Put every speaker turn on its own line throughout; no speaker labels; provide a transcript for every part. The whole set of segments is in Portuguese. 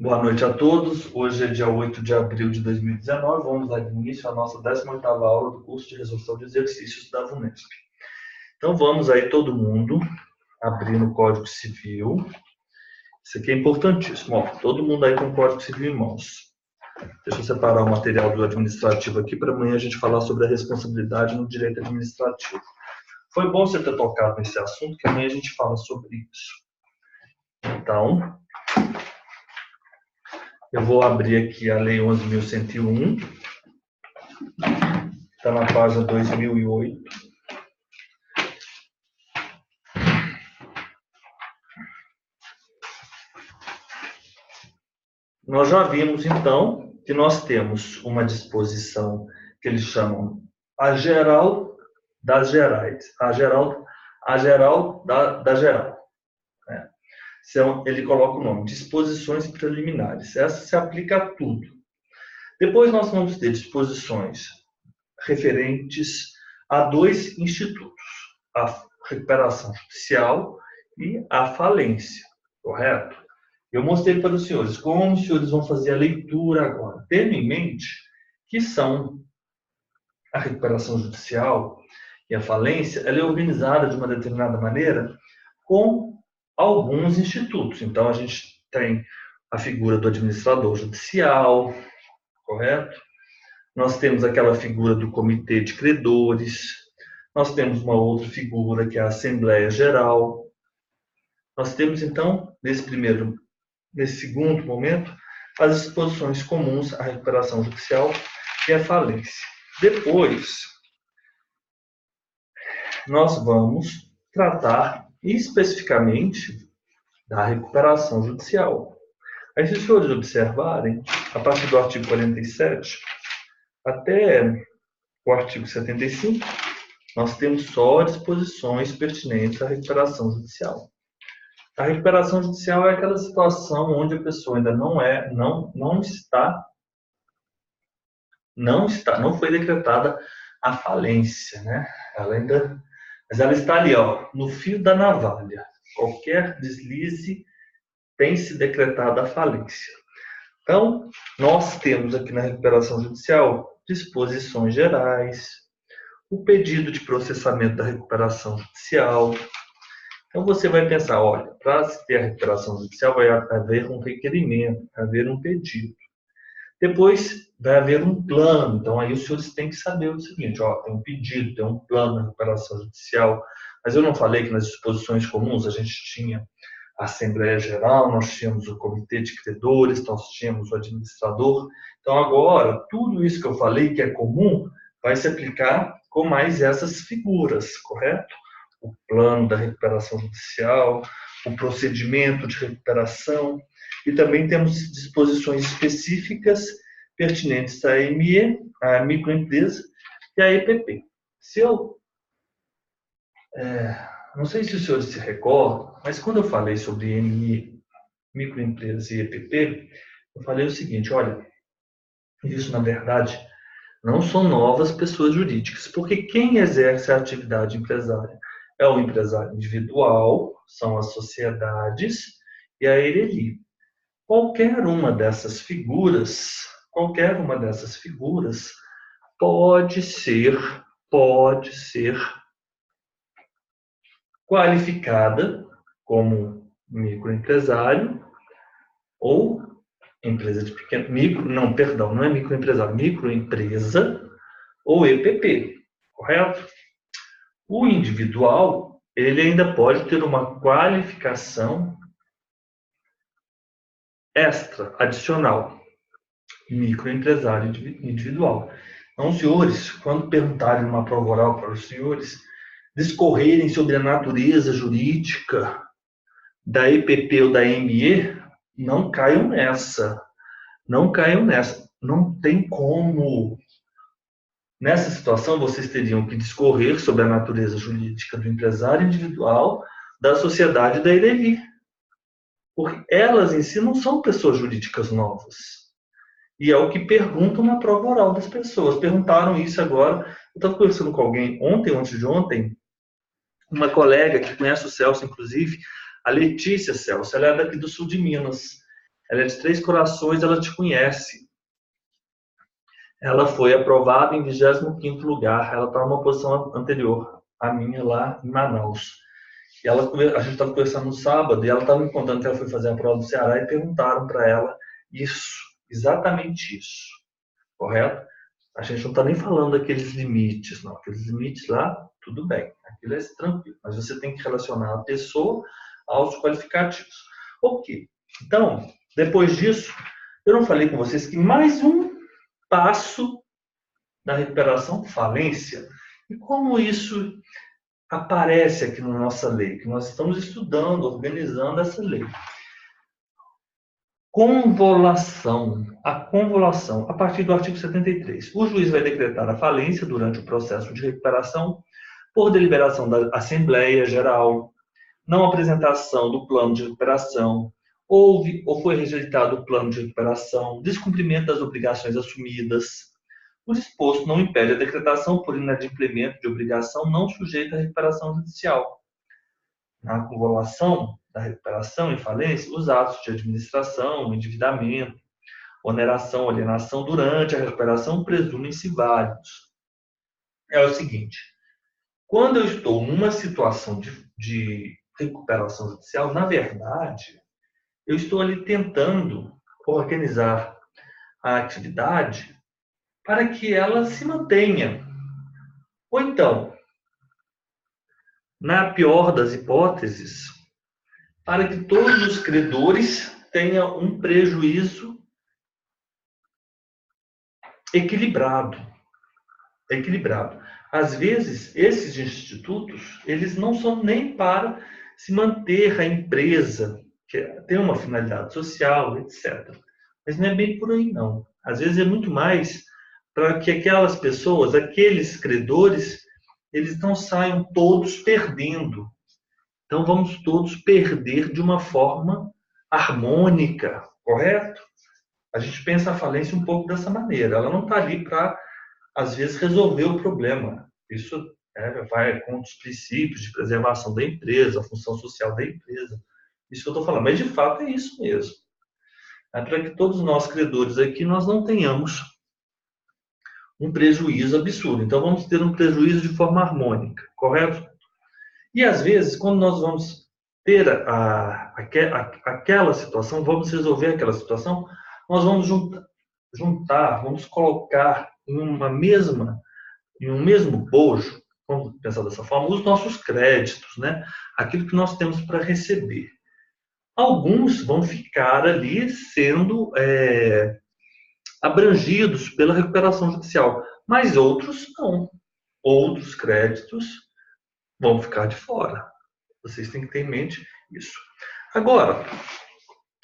Boa noite a todos. Hoje é dia 8 de abril de 2019. Vamos dar início à nossa 18ª aula do curso de resolução de exercícios da VUNESP. Então vamos aí todo mundo abrir no Código Civil. Isso aqui é importantíssimo. Ó, todo mundo aí com o Código Civil em mãos. Deixa eu separar o material do administrativo aqui para amanhã a gente falar sobre a responsabilidade no direito administrativo. Foi bom você ter tocado nesse assunto, que amanhã a gente fala sobre isso. Então, eu vou abrir aqui a Lei 11.101, está na página 2008. Nós já vimos, então, que nós temos uma disposição que eles chamam a geral das gerais, a geral da geral. Né? Então, ele coloca o nome, disposições preliminares. Essa se aplica a tudo. Depois nós vamos ter disposições referentes a dois institutos, a recuperação judicial e a falência, correto? Eu mostrei para os senhores como os senhores vão fazer a leitura agora, tendo em mente que são a recuperação judicial e a falência, ela é organizada de uma determinada maneira com alguns institutos. Então, a gente tem a figura do administrador judicial, correto? Nós temos aquela figura do comitê de credores, nós temos uma outra figura que é a Assembleia Geral. Nós temos, então, nesse segundo momento, as disposições comuns à recuperação judicial e à falência. Depois, nós vamos tratar especificamente da recuperação judicial. Aí, se os senhores observarem, a partir do artigo 47 até o artigo 75, nós temos só disposições pertinentes à recuperação judicial. A recuperação judicial é aquela situação onde a pessoa ainda não foi decretada a falência, né? Mas ela está ali, ó, no fio da navalha. Qualquer deslize tem se decretado a falência. Então, nós temos aqui na recuperação judicial disposições gerais, o pedido de processamento da recuperação judicial. Então, você vai pensar, olha, para se ter a recuperação judicial vai haver um requerimento, vai haver um pedido. Depois, vai haver um plano. Então, aí os senhores têm que saber o seguinte, ó, tem um pedido, tem um plano de recuperação judicial. Mas eu não falei que nas disposições comuns a gente tinha a Assembleia Geral, nós tínhamos o Comitê de Credores, nós tínhamos o administrador. Então, agora, tudo isso que eu falei que é comum vai se aplicar com mais essas figuras, correto? O plano da recuperação judicial, o procedimento de recuperação, e também temos disposições específicas pertinentes à ME, à microempresa e à EPP. Não sei se os senhores se recordam, mas quando eu falei sobre ME, microempresa e EPP, eu falei o seguinte, olha, isso na verdade não são novas pessoas jurídicas, porque quem exerce a atividade empresária é o empresário individual, são as sociedades e a ERELI. Qualquer uma dessas figuras pode ser qualificada como microempresário ou empresa de pequeno, não é microempresário, microempresa ou EPP, correto? O individual, ele ainda pode ter uma qualificação extra, adicional, microempresário individual. Então, senhores, quando perguntarem numa prova oral para os senhores, discorrerem sobre a natureza jurídica da EPP ou da ME, não caiam nessa. Não tem como. Nessa situação, vocês teriam que discorrer sobre a natureza jurídica do empresário individual, da sociedade e da ERELI. Porque elas em si não são pessoas jurídicas novas. E é o que perguntam na prova oral das pessoas. Perguntaram isso agora. Eu estava conversando com alguém ontem, antes de ontem, uma colega que conhece o Celso, inclusive, a Letícia Celso. Ela é daqui do sul de Minas. ela é de Três Corações, ela te conhece. Ela foi aprovada em 25º lugar, ela está numa posição anterior à minha lá em Manaus. E a gente estava conversando no sábado e ela estava me contando que ela foi fazer a prova do Ceará e perguntaram para ela isso, exatamente isso, correto? A gente não está nem falando daqueles limites, não. Aqueles limites lá, tudo bem, aquilo é tranquilo, mas você tem que relacionar a pessoa aos qualificativos. Ok, então, depois disso, eu não falei com vocês que mais um passo da recuperação, falência. E como isso aparece aqui na nossa lei, que nós estamos estudando, organizando essa lei. Convolução. A convolução, a partir do artigo 73. O juiz vai decretar a falência durante o processo de recuperação por deliberação da Assembleia Geral, não apresentação do plano de recuperação, houve ou foi rejeitado o plano de recuperação, descumprimento das obrigações assumidas. O disposto não impede a decretação por inadimplemento de obrigação não sujeita à recuperação judicial. Na acumulação da recuperação e falência, os atos de administração, endividamento, oneração, alienação durante a recuperação presumem-se válidos. É o seguinte, quando eu estou numa situação de recuperação judicial, na verdade, eu estou ali tentando organizar a atividade para que ela se mantenha. Ou então, na pior das hipóteses, para que todos os credores tenham um prejuízo equilibrado. Às vezes, esses institutos, eles não são nem para se manter a empresa, que tem uma finalidade social, etc. Mas não é bem por aí, não. Às vezes é muito mais para que aquelas pessoas, aqueles credores, eles não saiam todos perdendo. Então, vamos todos perder de uma forma harmônica, correto? A gente pensa a falência um pouco dessa maneira. Ela não está ali para, às vezes, resolver o problema. Isso vai contra os princípios de preservação da empresa, a função social da empresa. Isso que eu estou falando. Mas, de fato, é isso mesmo. É para que todos nós, credores aqui, nós não tenhamos um prejuízo absurdo. Então, vamos ter um prejuízo de forma harmônica, correto? E, às vezes, quando nós vamos ter aquela situação, vamos resolver aquela situação, nós vamos juntar, vamos colocar em um mesmo bojo, vamos pensar dessa forma, os nossos créditos, né? Aquilo que nós temos para receber. Alguns vão ficar ali sendo abrangidos pela recuperação judicial, mas outros não. Outros créditos vão ficar de fora. Vocês têm que ter em mente isso. Agora,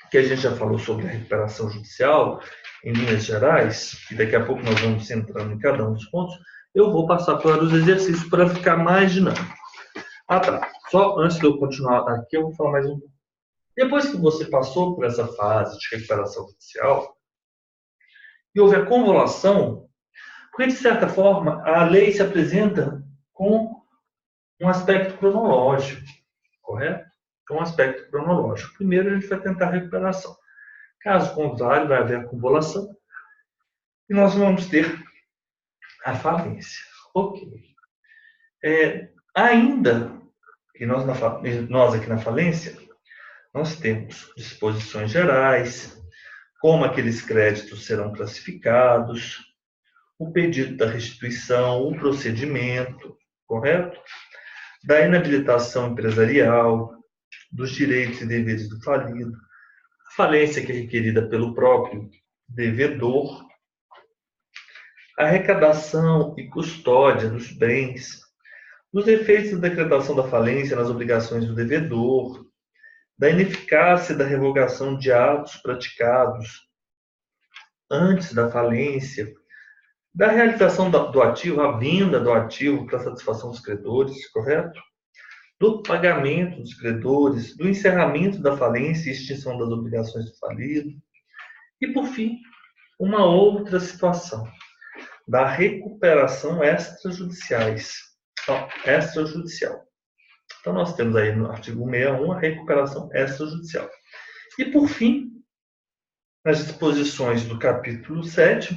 que a gente já falou sobre a recuperação judicial, em linhas gerais, e daqui a pouco nós vamos centrando em cada um dos pontos, eu vou passar para os exercícios para ficar mais dinâmico. Ah, tá. Só antes de eu continuar aqui, eu vou falar mais um pouco. Depois que você passou por essa fase de recuperação judicial, e houve a convolução, porque, de certa forma, a lei se apresenta com um aspecto cronológico, correto? Um aspecto cronológico. Primeiro, a gente vai tentar a recuperação. Caso contrário, vai haver acumulação e nós vamos ter a falência. Ok. Ainda, e nós aqui na falência, nós temos disposições gerais, como aqueles créditos serão classificados, o pedido da restituição, o procedimento, correto? Da inabilitação empresarial, dos direitos e deveres do falido, a falência que é requerida pelo próprio devedor, a arrecadação e custódia dos bens, os efeitos da decretação da falência nas obrigações do devedor, da ineficácia da revogação de atos praticados antes da falência, da realização do ativo, a vinda do ativo para satisfação dos credores, correto? Do pagamento dos credores, do encerramento da falência e extinção das obrigações do falido. E, por fim, uma outra situação, da recuperação extrajudicial. Então, nós temos aí no artigo 161 a recuperação extrajudicial. E, por fim, Nas disposições do capítulo 7,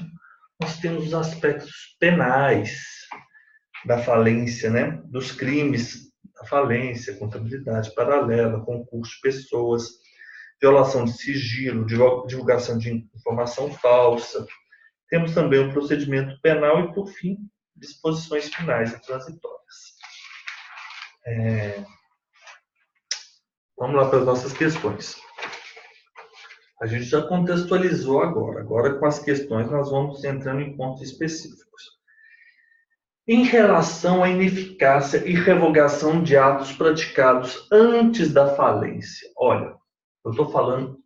nós temos os aspectos penais da falência, né? Dos crimes da falência, contabilidade paralela, concurso de pessoas, violação de sigilo, divulgação de informação falsa. Temos também o procedimento penal e, por fim, disposições finais e transitórias. Vamos lá para as nossas questões. A gente já contextualizou agora. Agora, com as questões, nós vamos entrando em pontos específicos. Em relação à ineficácia e revogação de atos praticados antes da falência. Olha, eu estou falando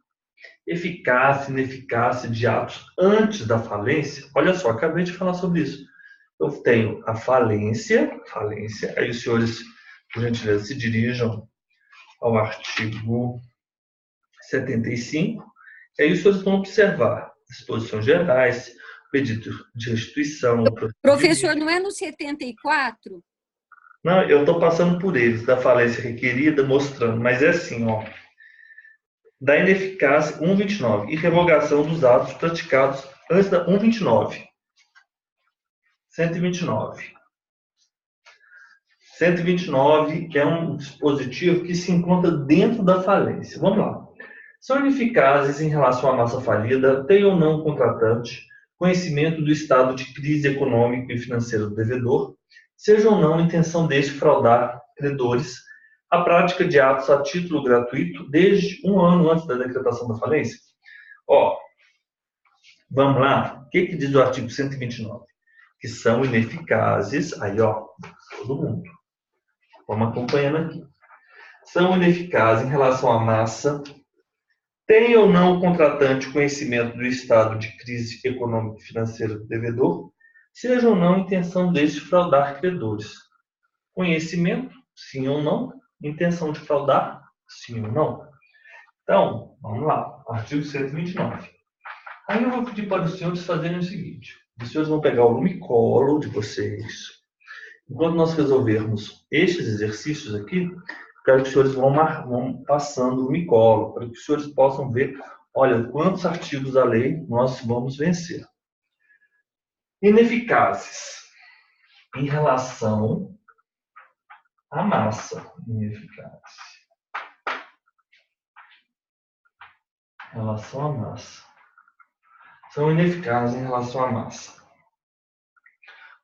eficácia e ineficácia de atos antes da falência. Olha só, acabei de falar sobre isso. Eu tenho a falência, aí os senhores, por gentileza, se dirijam ao artigo 75, e aí os senhores vão observar disposições gerais, pedido de restituição.
Professor, não é no 74?
Não, eu estou passando por eles, da falência requerida, mostrando, mas é assim, ó. Da ineficácia, 129, e revogação dos atos praticados antes da 129. 129. 129 é um dispositivo que se encontra dentro da falência. Vamos lá. São ineficazes em relação à massa falida, tem ou não o contratante conhecimento do estado de crise econômica e financeira do devedor, seja ou não a intenção deste fraudar credores, a prática de atos a título gratuito desde um ano antes da decretação da falência. Ó, vamos lá. O que diz o artigo 129? Que são ineficazes, aí ó, todo mundo. Vamos acompanhando aqui. São ineficazes em relação à massa, tem ou não o contratante conhecimento do estado de crise econômica e financeira do devedor, seja ou não a intenção deste fraudar credores. Conhecimento, sim ou não. Intenção de fraudar, sim ou não. Então, vamos lá. Artigo 129. Aí eu vou pedir para os senhores fazerem o seguinte. Os senhores vão pegar o lumicolo de vocês. Enquanto nós resolvermos estes exercícios aqui, quero que os senhores vão passando o lumicolo, para que os senhores possam ver, olha, quantos artigos da lei nós vamos vencer. Ineficazes em relação à massa. Ineficazes. Em relação à massa. São ineficazes em relação à massa.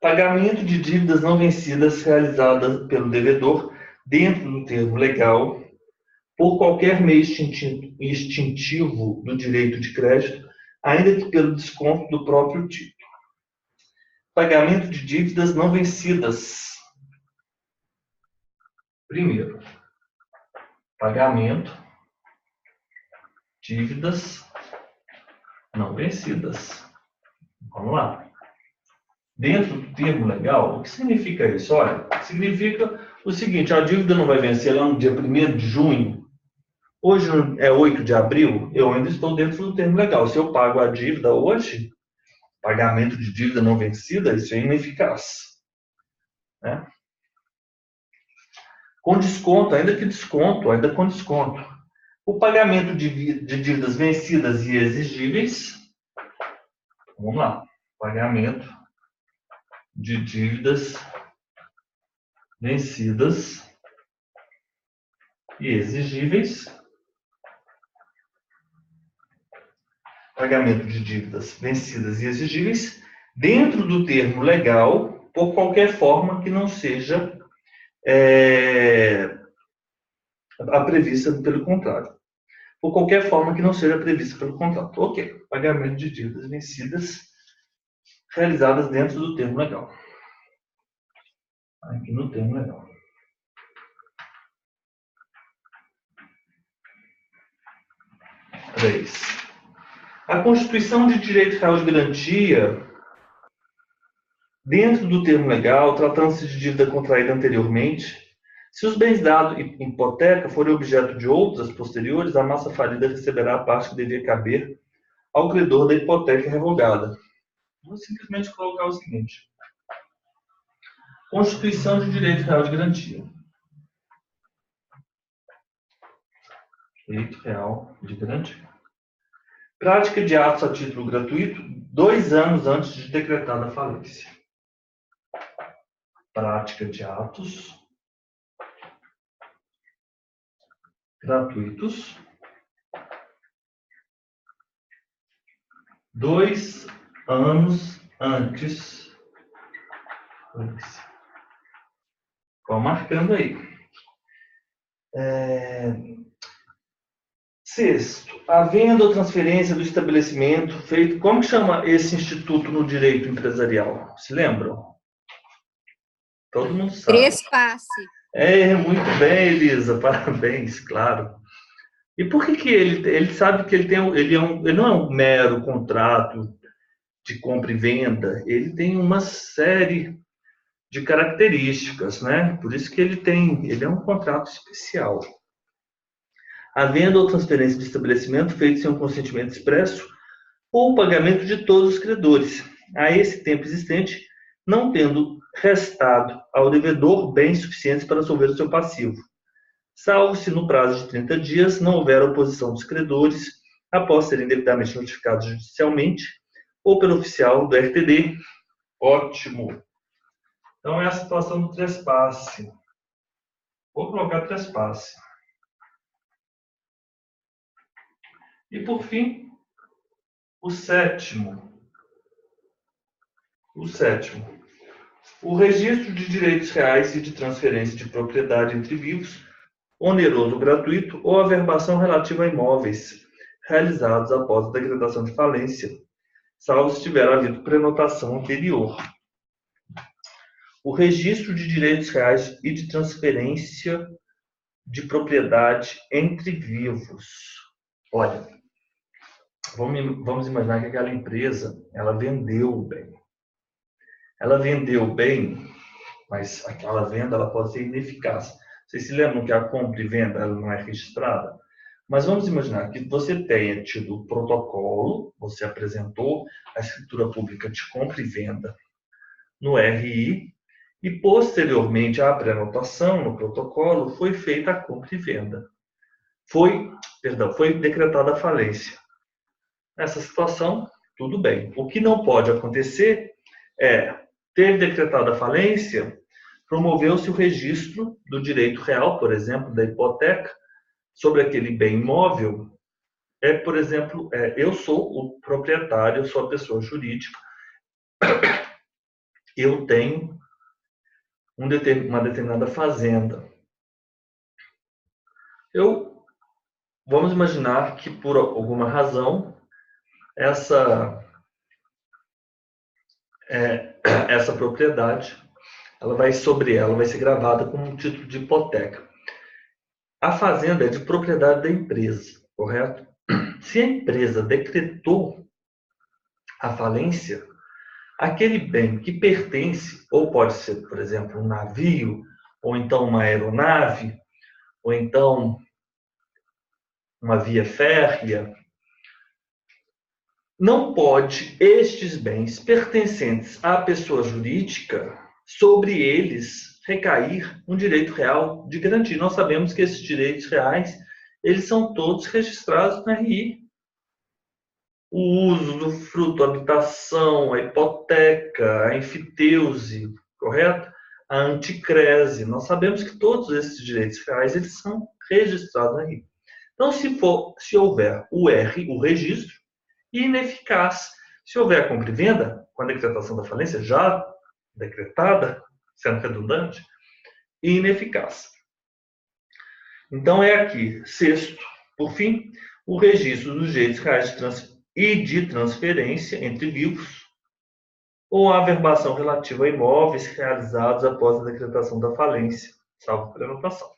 Pagamento de dívidas não vencidas realizadas pelo devedor dentro do termo legal, por qualquer meio extintivo do direito de crédito, ainda que pelo desconto do próprio título. Pagamento de dívidas não vencidas. Primeiro, pagamento, dívidas não vencidas. Vamos lá. Dentro do termo legal, o que significa isso? Olha, significa o seguinte, a dívida não vai vencer lá no dia 1º de junho. Hoje é 8 de abril, eu ainda estou dentro do termo legal. Se eu pago a dívida hoje, pagamento de dívida não vencida, isso é ineficaz. Né? Com desconto, ainda com desconto. O pagamento de dívidas vencidas e exigíveis, vamos lá, pagamento de dívidas vencidas e exigíveis, pagamento de dívidas vencidas e exigíveis, dentro do termo legal, por qualquer forma que não seja a prevista pelo contrato. Por qualquer forma que não seja prevista pelo contrato. Ok. Pagamento de dívidas vencidas realizadas dentro do termo legal. Aqui no termo legal. A constituição de direito real de garantia dentro do termo legal, tratando-se de dívida contraída anteriormente, se os bens dados em hipoteca forem objeto de outras posteriores, a massa falida receberá a parte que devia caber ao credor da hipoteca revogada. Vou simplesmente colocar o seguinte. Constituição de direito real de garantia. Direito real de garantia. Prática de atos a título gratuito 2 anos antes de decretada a falência. Prática de atos gratuitos 2 anos antes. Vou marcando aí. Sexto, a venda ou transferência do estabelecimento feito. Como chama esse instituto no direito empresarial? Se lembram? Todo mundo sabe.
Trespasse.
Muito bem, Elisa. Parabéns, claro. E por que ele sabe que ele não é um mero contrato de compra e venda, ele tem uma série de características, né? Por isso que ele é um contrato especial. A venda ou transferência de estabelecimento feito sem um consentimento expresso ou o pagamento de todos os credores, a esse tempo existente, não tendo restado ao devedor bens suficientes para solver o seu passivo, salvo se no prazo de 30 dias não houver oposição dos credores, após serem devidamente notificados judicialmente ou pelo oficial do RTD. Ótimo! Então é a situação do trespasse. Vou colocar trespasse. E por fim, o sétimo. O registro de direitos reais e de transferência de propriedade entre vivos, oneroso gratuito ou averbação relativa a imóveis, realizados após a decretação de falência, salvo se tiver havido prenotação anterior. O registro de direitos reais e de transferência de propriedade entre vivos. Olha, vamos imaginar que aquela empresa, ela vendeu o bem. Ela vendeu o bem, mas aquela venda ela pode ser ineficaz. Vocês se lembram que a compra e venda ela não é registrada? Mas vamos imaginar que você tenha tido o protocolo, você apresentou a escritura pública de compra e venda no RI, e posteriormente à prenotação no protocolo foi feita a compra e venda. Foi decretada a falência. Nessa situação, tudo bem. O que não pode acontecer é, ter decretada a falência, promoveu-se o registro do direito real, por exemplo, da hipoteca, sobre aquele bem imóvel. Por exemplo, eu sou o proprietário, eu sou a pessoa jurídica, eu tenho uma determinada fazenda. Vamos imaginar que, por alguma razão, essa propriedade, sobre ela vai ser gravada como um título de hipoteca. A fazenda é de propriedade da empresa, correto? Se a empresa decretou a falência, aquele bem que pertence, ou pode ser, por exemplo, um navio, ou então uma aeronave, ou então uma via férrea, não pode estes bens pertencentes à pessoa jurídica, sobre eles recair um direito real de garantia. Nós sabemos que esses direitos reais, eles são todos registrados no RI. O uso do fruto, a habitação, a hipoteca, a enfiteuse, correto? A anticrese. Nós sabemos que todos esses direitos reais, eles são registrados no RI. Então, se houver o registro, ineficaz. Se houver a compra e venda, com a decretação da falência já decretada, sendo redundante, ineficaz. Então, é aqui, sexto, por fim, o registro dos direitos reais de transferência entre vivos ou a averbação relativa a imóveis realizados após a decretação da falência, salvo prenotação.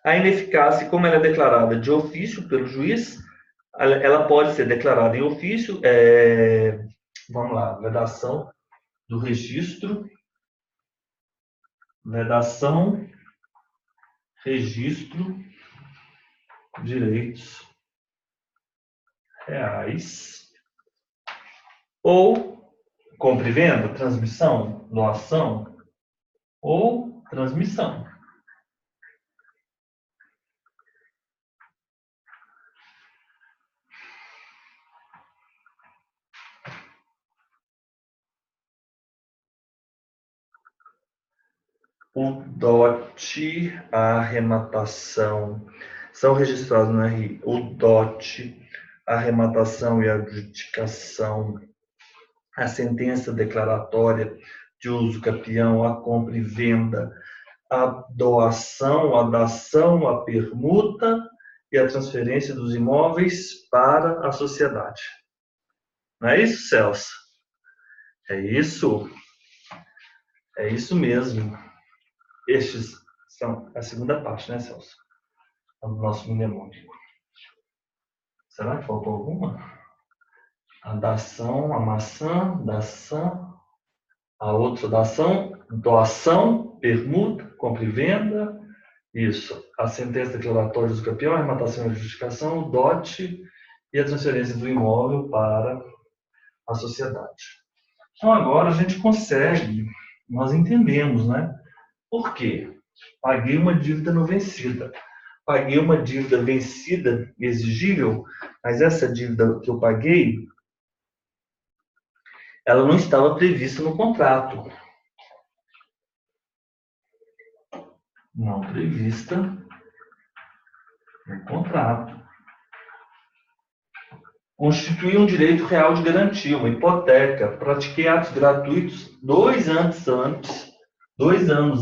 A ineficácia, como ela é declarada de ofício pelo juiz, ela pode ser declarada em ofício, vamos lá, vedação do registro, registro, direitos reais, ou compra e venda, transmissão, doação, ou transmissão. o dote, a arrematação, são registrados no RI o dote, a arrematação e a adjudicação, a sentença declaratória de uso capião, a compra e venda, a doação, a dação, a permuta e a transferência dos imóveis para a sociedade. Não é isso, Celso? É isso? É isso mesmo. Estes são a segunda parte, né, Celso? Do nosso mnemônico. Será que faltou alguma? A dação, a maçã, dação, a outra dação, doação, permuta, compra e venda. Isso. A sentença declaratória do campeão, a arrematação e a adjudicação, o dote e a transferência do imóvel para a sociedade. Então, agora a gente consegue, nós entendemos, né? Por quê? Paguei uma dívida não vencida. Paguei uma dívida vencida, exigível, mas essa dívida que eu paguei, ela não estava prevista no contrato. Não prevista no contrato. Constitui um direito real de garantia, uma hipoteca. Pratiquei atos gratuitos 2 anos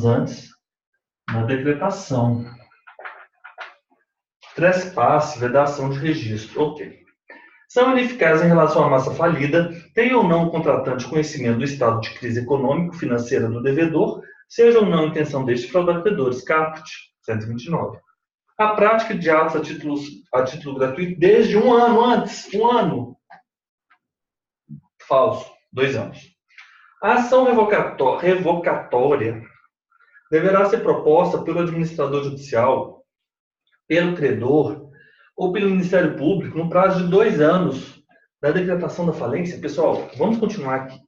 antes da decretação. Trespasse, vedação de registro. Ok. São ineficazes em relação à massa falida, tem ou não o contratante conhecimento do estado de crise econômico-financeira do devedor, seja ou não a intenção deste fraudar credores. Caput, 129. A prática de atos a título gratuito desde 1 ano antes. 1 ano. Falso. 2 anos. A ação revocatória deverá ser proposta pelo administrador judicial, pelo credor ou pelo Ministério Público no prazo de 2 anos da decretação da falência. Pessoal, vamos continuar aqui.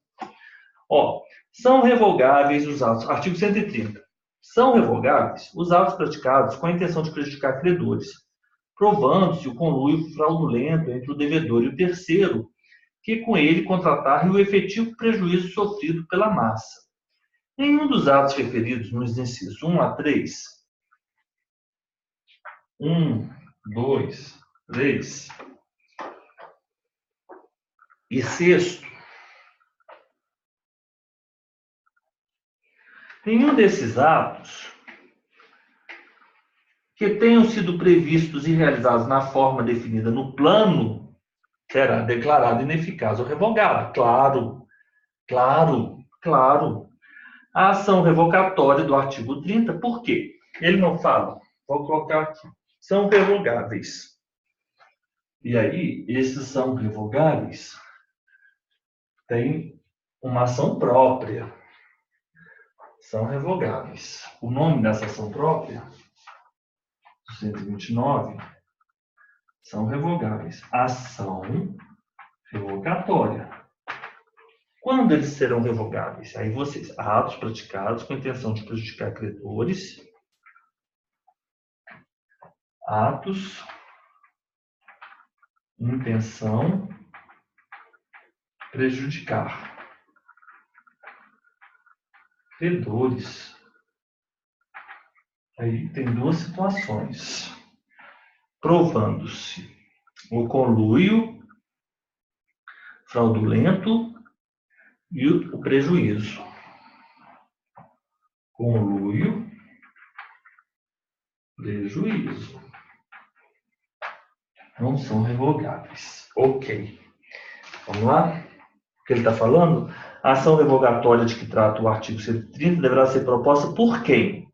São revogáveis os atos. Artigo 130. São revogáveis os atos praticados com a intenção de prejudicar credores, provando-se o conluio fraudulento entre o devedor e o terceiro, que com ele contratar e o efetivo prejuízo sofrido pela massa. Nenhum dos atos referidos nos incisos 1 a 3, 1, 2, 3 e 6º, nenhum desses atos que tenham sido previstos e realizados na forma definida no plano será declarado ineficaz ou revogado. Claro. A ação revocatória do artigo 30, por quê? Ele não fala. Vou colocar aqui. São revogáveis. E aí, esses são revogáveis têm uma ação própria. São revogáveis. O nome dessa ação própria, 129, são revogáveis. Ação revogatória. Quando eles serão revogáveis? Aí vocês, atos praticados com a intenção de prejudicar credores, atos, intenção, prejudicar credores. Aí tem 2 situações. Provando-se o conluio fraudulento e o prejuízo. Conluio, prejuízo. Não são revogáveis. Ok. Vamos lá? O que ele está falando? A ação revogatória de que trata o artigo 130 deverá ser proposta por quem?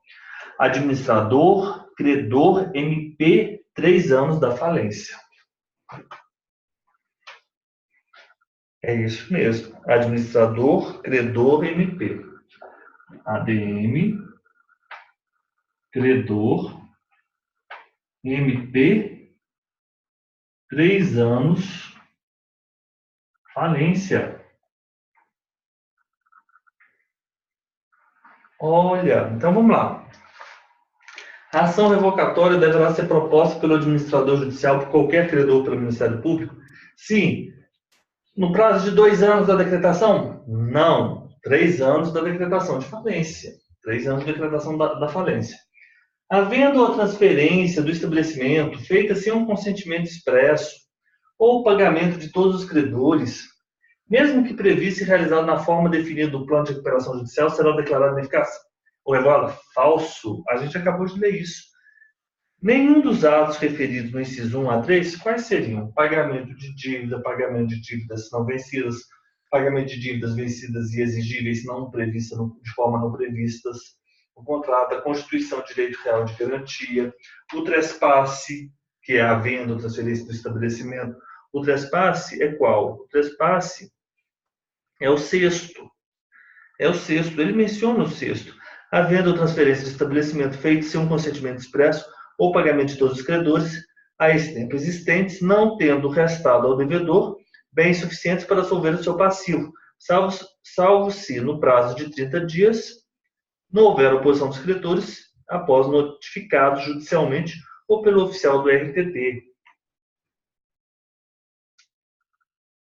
Administrador, credor, MP, 3 anos da falência. É isso mesmo. Administrador, credor, MP. ADM, credor, MP, 3 anos, falência. Olha, então vamos lá. A ação revocatória deverá ser proposta pelo administrador judicial por qualquer credor pelo Ministério Público? Sim. No prazo de 2 anos da decretação? Não. 3 anos da decretação de falência. 3 anos de decretação da falência. Havendo a transferência do estabelecimento feita sem um consentimento expresso ou o pagamento de todos os credores, mesmo que previsto e realizado na forma definida do plano de recuperação judicial, será declarado ineficaz. Ou Evaldo, falso. A gente acabou de ler isso. Nenhum dos atos referidos no inciso 1 a 3, quais seriam? Pagamento de dívida, pagamento de dívidas não vencidas, pagamento de dívidas vencidas e exigíveis não previstas, de forma não previstas, o contrato, a constituição de direito real de garantia, o trespasse, que é a venda ou transferência do estabelecimento. O trespasse é qual? O trespasse é o sexto. É o sexto. Ele menciona o sexto. A venda ou transferência de estabelecimento feito sem um consentimento expresso ou pagamento de todos os credores a esse tempo existentes, não tendo restado ao devedor bens suficientes para solver o seu passivo, salvo se, no prazo de 30 dias, não houver oposição dos credores após notificados judicialmente ou pelo oficial do RTT.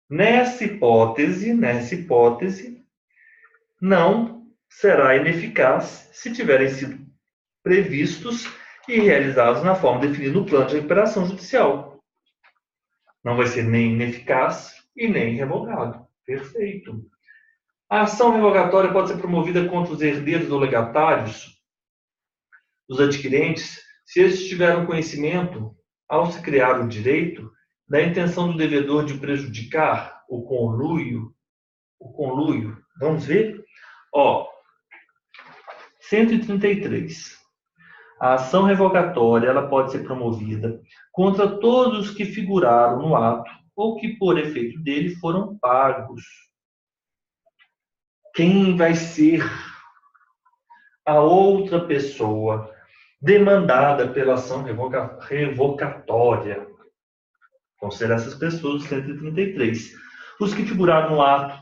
Nessa hipótese, não será ineficaz se tiverem sido previstos e realizados na forma definida no plano de recuperação judicial. Não vai ser nem ineficaz e nem revogado. Perfeito. A ação revogatória pode ser promovida contra os herdeiros ou legatários dos adquirentes se estes tiveram conhecimento, ao se criar o direito, da intenção do devedor de prejudicar o conluio. Vamos ver? 133. A ação revogatória ela pode ser promovida contra todos os que figuraram no ato ou que, por efeito dele, foram pagos. Quem vai ser a outra pessoa demandada pela ação revogatória? Vão ser essas pessoas, 133. Os que figuraram no ato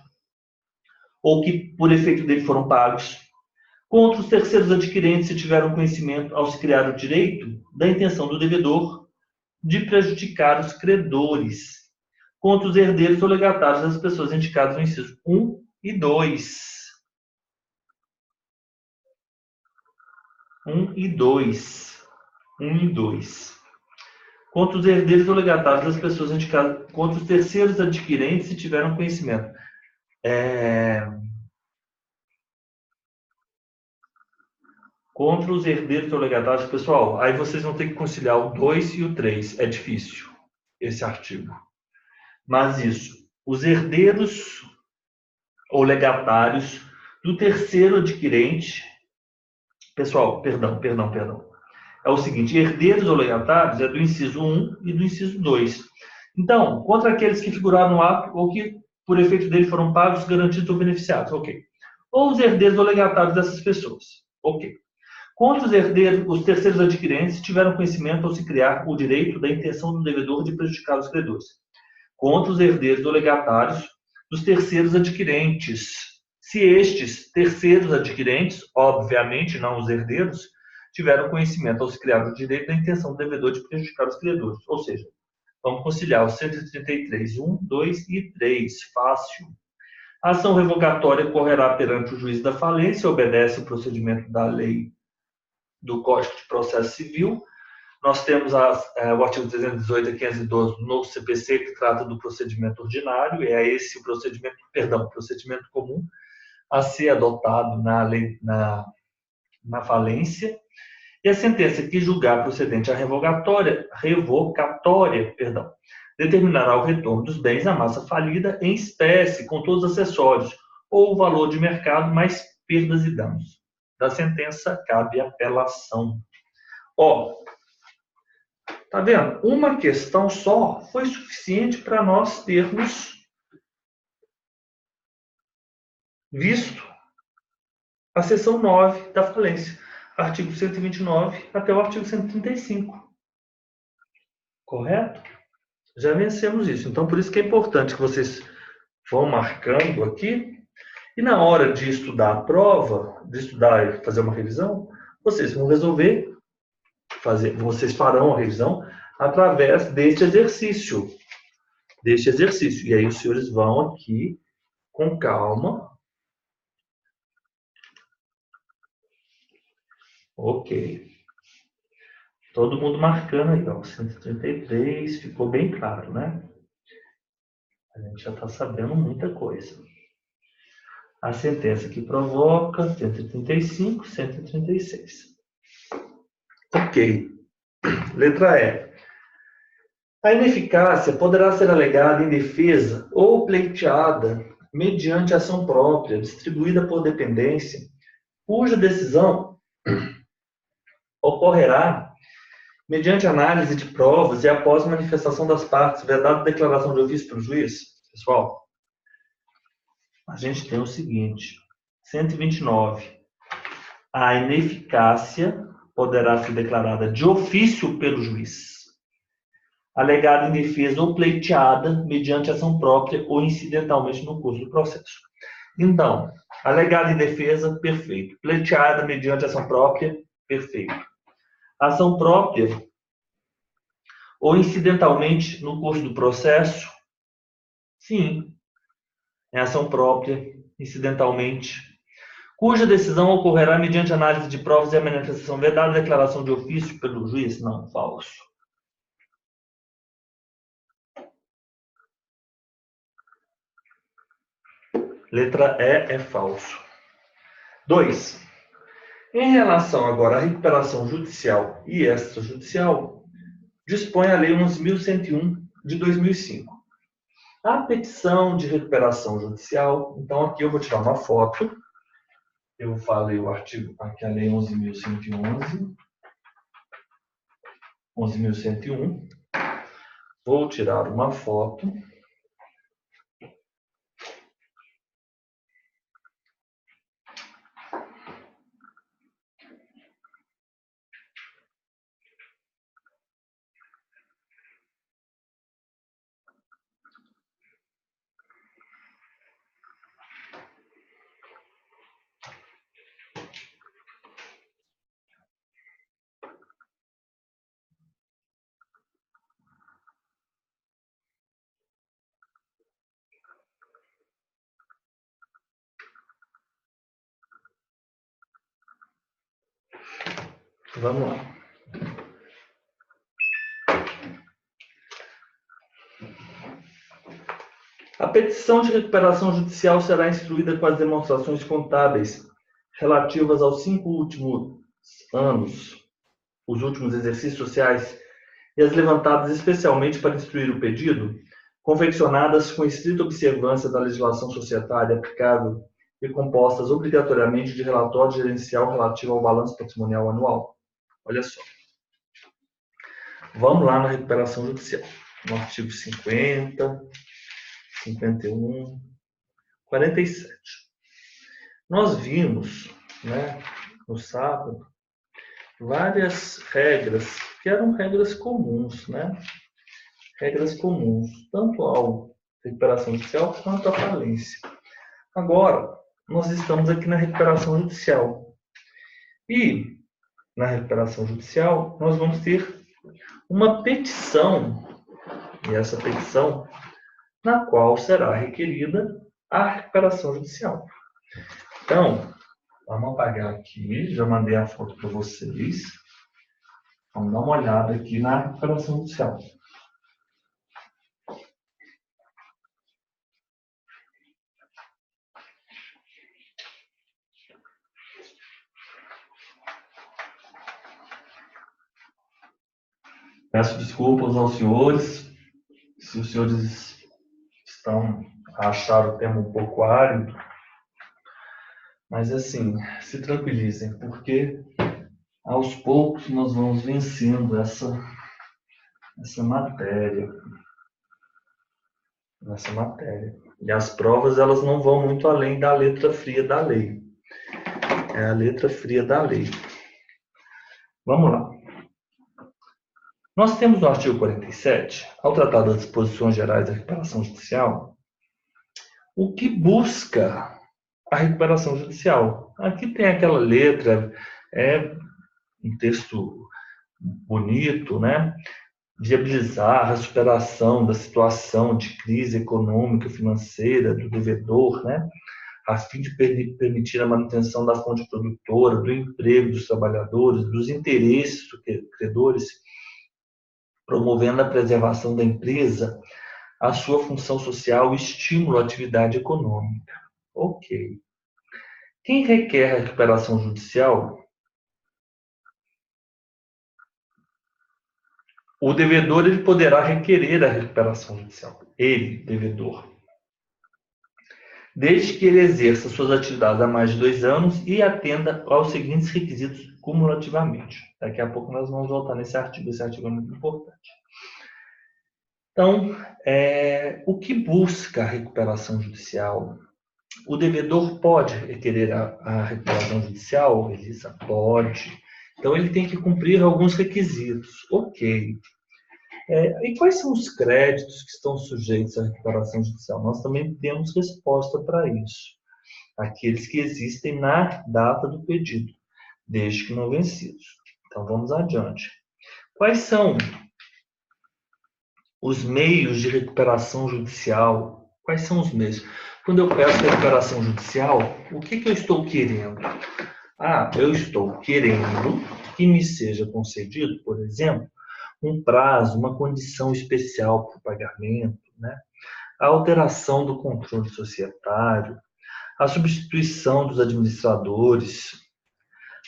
ou que, por efeito dele, foram pagos. Contra os terceiros adquirentes se tiveram conhecimento, ao se criar o direito, da intenção do devedor de prejudicar os credores. Contra os herdeiros ou legatários das pessoas indicadas no inciso 1 e 2. 1 e 2. Contra os herdeiros ou legatários das pessoas indicadas, contra os terceiros adquirentes se tiveram conhecimento. Contra os herdeiros ou legatários, pessoal, aí vocês vão ter que conciliar o 2 e o 3. É difícil esse artigo. Mas isso, os herdeiros ou legatários do terceiro adquirente, pessoal, perdão. É o seguinte, herdeiros ou legatários é do inciso 1 e do inciso 2. Então, contra aqueles que figuraram no ato ou que, por efeito dele, foram pagos, garantidos ou beneficiados, ok. Ou os herdeiros ou legatários dessas pessoas, ok. Contra os herdeiros, os terceiros adquirentes tiveram conhecimento ao se criar o direito da intenção do devedor de prejudicar os credores. Contra os herdeiros ou legatários dos terceiros adquirentes. Se estes terceiros adquirentes, obviamente não os herdeiros, tiveram conhecimento ao se criar o direito da intenção do devedor de prejudicar os credores. Ou seja, vamos conciliar os 133, 1, 2 e 3. Fácil. A ação revogatória correrá perante o juiz da falência, obedece o procedimento da lei do Código de Processo Civil. Nós temos o artigo 318 a 512 do novo CPC, que trata do procedimento ordinário, é esse o procedimento comum a ser adotado na falência. E a sentença que julgar procedente a revogatória, determinará o retorno dos bens à massa falida em espécie, com todos os acessórios, ou o valor de mercado mais perdas e danos. Da sentença cabe apelação. Tá vendo? Uma questão só foi suficiente para nós termos visto a seção 9 da falência, artigo 129 até o artigo 135. Correto? Já vencemos isso. Então, por isso que é importante que vocês vão marcando aqui. E na hora de estudar a prova, de estudar e fazer uma revisão, vocês vão vocês farão a revisão através deste exercício. E aí os senhores vão aqui com calma Ok. Todo mundo marcando aí, ó. 133, ficou bem claro, né? A gente já está sabendo muita coisa. A sentença que provoca, 135, 136. Ok. Letra E. A ineficácia poderá ser alegada em defesa ou pleiteada mediante ação própria, distribuída por dependência, cuja decisão ocorrerá mediante análise de provas e após manifestação das partes, vedada declaração de ofício pelo juiz. Pessoal, a gente tem o seguinte, 129. A ineficácia poderá ser declarada de ofício pelo juiz, alegada em defesa ou pleiteada mediante ação própria ou incidentalmente no curso do processo. Então, alegada em defesa, perfeito. Pleiteada mediante ação própria, perfeito. Ação própria ou incidentalmente no curso do processo, sim, é ação própria, incidentalmente, cuja decisão ocorrerá mediante análise de provas e a manifestação vedada declaração de ofício pelo juiz, não, falso. Letra E é falso. 2. Em relação agora à recuperação judicial e extrajudicial, dispõe a Lei 11.101 de 2005. A petição de recuperação judicial, então aqui eu vou tirar uma foto, eu falei o artigo, aqui a Lei 11.111, 11.101, vou tirar uma foto. Vamos lá. A petição de recuperação judicial será instruída com as demonstrações contábeis relativas aos 5 últimos anos, os últimos exercícios sociais, e as levantadas especialmente para instruir o pedido, confeccionadas com estrita observância da legislação societária aplicável e compostas obrigatoriamente de relatório gerencial relativo ao balanço patrimonial anual. Olha só. Vamos lá na recuperação judicial. No artigo 50, 51, 47. Nós vimos, né, no sábado, várias regras que eram regras comuns, né? Regras comuns, tanto ao recuperação judicial quanto à falência. Agora, nós estamos aqui na recuperação judicial. E, na recuperação judicial, nós vamos ter uma petição, e essa petição, na qual será requerida a recuperação judicial. Então, vamos apagar aqui, já mandei a foto para vocês. Vamos dar uma olhada aqui na recuperação judicial. Peço desculpas aos senhores, se os senhores acharam o tema um pouco árido, mas assim, se tranquilizem, porque aos poucos nós vamos vencendo essa matéria. E as provas, elas não vão muito além da letra fria da lei. É a letra fria da lei. Vamos lá. Nós temos no artigo 47, ao tratar das disposições gerais da recuperação judicial, o que busca a recuperação judicial. Aqui tem aquela letra, é um texto bonito, né? Viabilizar a superação da situação de crise econômica, financeira, do devedor, né? a fim de permitir a manutenção da fonte produtora, do emprego dos trabalhadores, dos interesses dos credores, promovendo a preservação da empresa, a sua função social e estímulo à atividade econômica. Ok. Quem requer a recuperação judicial? O devedor ele poderá requerer a recuperação judicial. Ele, devedor. Desde que ele exerça suas atividades há mais de 2 anos e atenda aos seguintes requisitos cumulativamente. Daqui a pouco nós vamos voltar nesse artigo. Esse artigo é muito importante. Então, o que busca a recuperação judicial? O devedor pode requerer a recuperação judicial, Elisa? Pode. Então, ele tem que cumprir alguns requisitos. Ok. E quais são os créditos que estão sujeitos à recuperação judicial? Nós também temos resposta para isso. Aqueles que existem na data do pedido, desde que não vencidos. Então, vamos adiante. Quais são os meios de recuperação judicial? Quais são os meios? Quando eu peço recuperação judicial, o que eu estou querendo? Eu estou querendo que me seja concedido, por exemplo, um prazo, uma condição especial para o pagamento, né? A alteração do controle societário, a substituição dos administradores,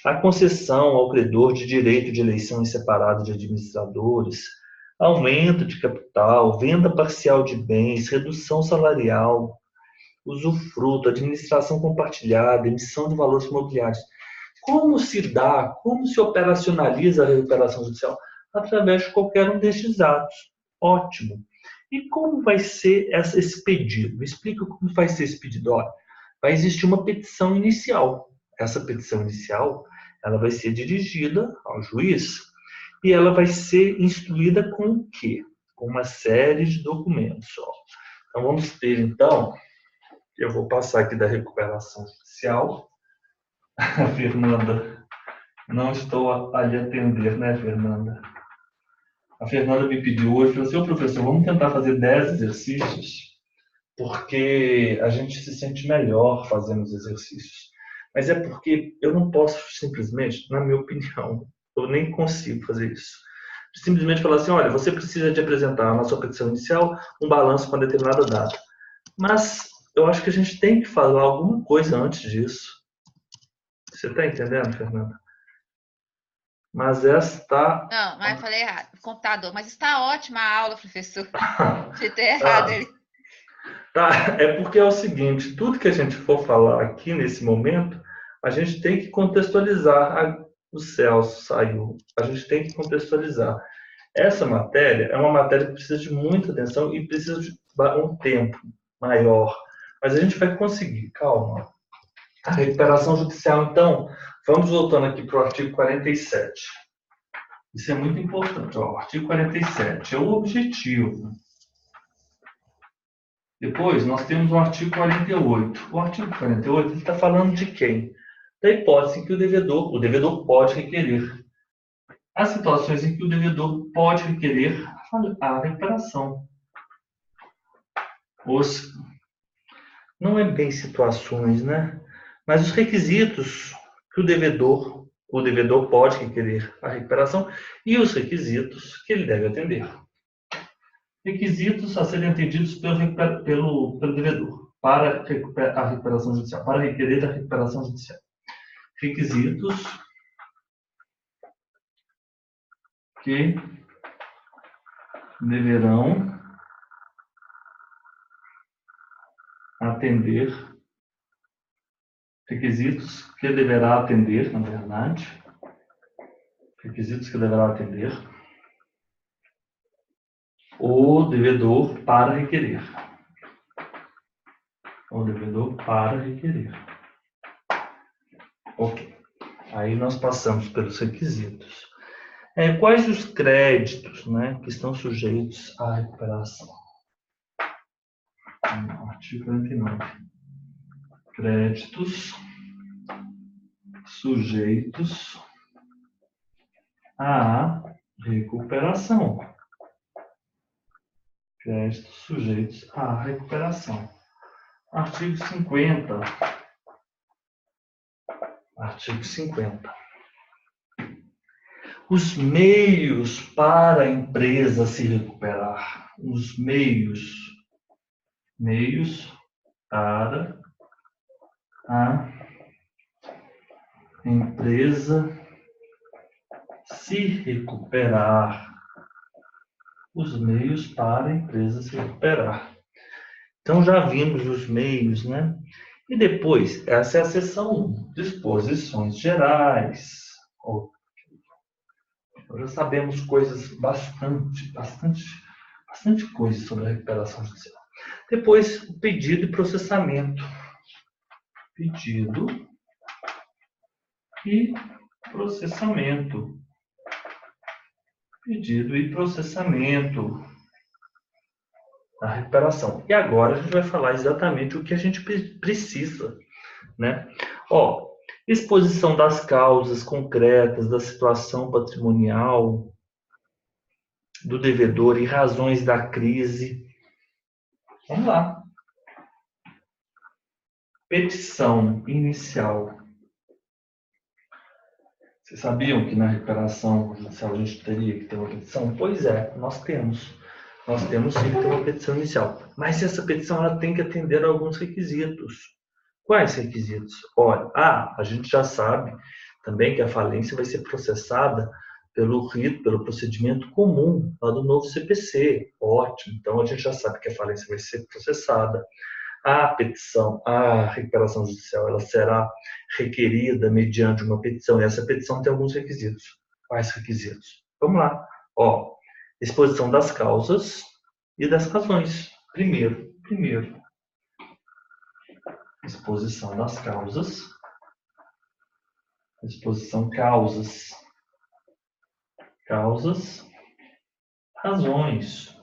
a concessão ao credor de direito de eleição em separado de administradores, aumento de capital, venda parcial de bens, redução salarial, usufruto, administração compartilhada, emissão de valores imobiliários. Como se operacionaliza a recuperação judicial? Através de qualquer um destes atos. Ótimo. E como vai ser esse pedido? Me explica como vai ser esse pedido. Olha, vai existir uma petição inicial. Essa petição inicial ela vai ser dirigida ao juiz e ela vai ser instruída com o quê? Com uma série de documentos. Então, vamos ter, então, eu vou passar aqui da recuperação judicial. Fernanda, não estou a lhe atender, né, Fernanda? A Fernanda me pediu hoje, falou assim, professor, vamos tentar fazer 10 exercícios, porque a gente se sente melhor fazendo os exercícios. Mas é porque eu não posso simplesmente, na minha opinião, eu nem consigo fazer isso. Simplesmente falar assim, olha, você precisa de apresentar na sua petição inicial um balanço com determinada data. Mas eu acho que a gente tem que falar alguma coisa antes disso. Você está entendendo, Fernanda? Mas esta...
Não, mas eu falei errado. Computador. Mas está ótima a aula, professor. De ter errado ele.
Tá, é porque é o seguinte, tudo que a gente for falar aqui nesse momento, a gente tem que contextualizar. O Celso saiu. A gente tem que contextualizar. Essa matéria é uma matéria que precisa de muita atenção e precisa de um tempo maior. Mas a gente vai conseguir, calma. A recuperação judicial, então, vamos voltando aqui para o artigo 47. Isso é muito importante. O artigo 47 é o objetivo. Depois, nós temos o artigo 48. O artigo 48 está falando de quem? Da hipótese em que o devedor pode requerer. As situações em que o devedor pode requerer a recuperação. Não é bem situações, né? Mas os requisitos que o devedor pode requerer a recuperação e os requisitos que ele deve atender. Requisitos a serem atendidos pelo devedor para a recuperação judicial, para requerer a recuperação judicial. Requisitos que deverão atender, requisitos que deverá atender, na verdade, requisitos que deverá atender o devedor para requerer. O devedor para requerer. Ok. Aí nós passamos pelos requisitos. Quais os créditos, né, que estão sujeitos à recuperação? Artigo 49. Créditos sujeitos à recuperação. Créditos sujeitos à recuperação. Artigo 50. Artigo 50. Os meios para a empresa se recuperar. Os meios para a empresa se recuperar. Os meios para a empresa se recuperar. Então, já vimos os meios, né? E depois, essa é a seção 1, disposições gerais. Já sabemos coisas bastante coisas sobre a recuperação judicial. Depois, o pedido e processamento. Pedido e processamento. Pedido e processamento da recuperação. E agora a gente vai falar exatamente o que a gente precisa, né? Exposição das causas concretas da situação patrimonial do devedor e razões da crise. Vamos lá. Petição inicial. Vocês sabiam que na recuperação judicial a gente teria que ter uma petição? Pois é, nós temos. Nós temos sim que ter uma petição inicial. Mas essa petição ela tem que atender a alguns requisitos. Quais requisitos? Olha, a gente já sabe também que a falência vai ser processada pelo rito, pelo procedimento comum lá do novo CPC. Ótimo. Então a gente já sabe que a falência vai ser processada. A petição, a recuperação judicial, ela será requerida mediante uma petição. E essa petição tem alguns requisitos. Quais requisitos? Vamos lá. Exposição das causas e das razões. Primeiro. Exposição das causas. Exposição causas. Razões.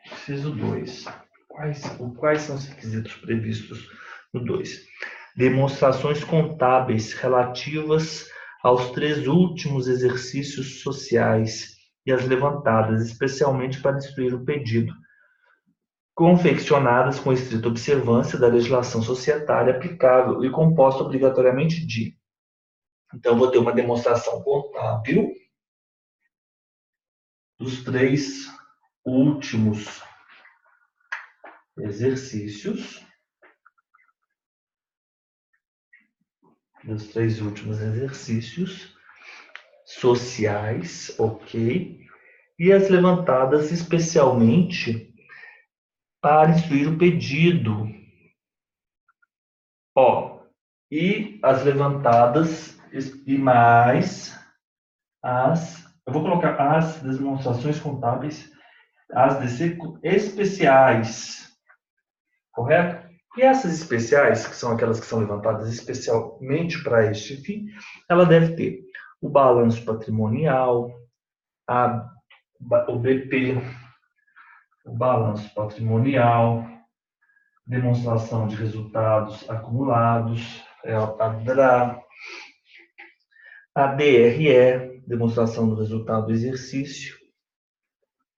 Preciso 2. Quais são os requisitos previstos no 2? Demonstrações contábeis relativas aos 3 últimos exercícios sociais e as levantadas, especialmente para instruir o pedido, confeccionadas com estrita observância da legislação societária aplicável e composta obrigatoriamente de. Então, vou ter uma demonstração contábil dos 3 últimos exercícios. Dos 3 últimos exercícios sociais, ok? E as levantadas especialmente para instruir o pedido. E as levantadas e mais eu vou colocar as demonstrações contábeis, as DC especiais, correto? E essas especiais, que são aquelas que são levantadas especialmente para este fim, ela deve ter o balanço patrimonial, o BP, o balanço patrimonial, demonstração de resultados acumulados, a DRA, a DRE, demonstração do resultado do exercício,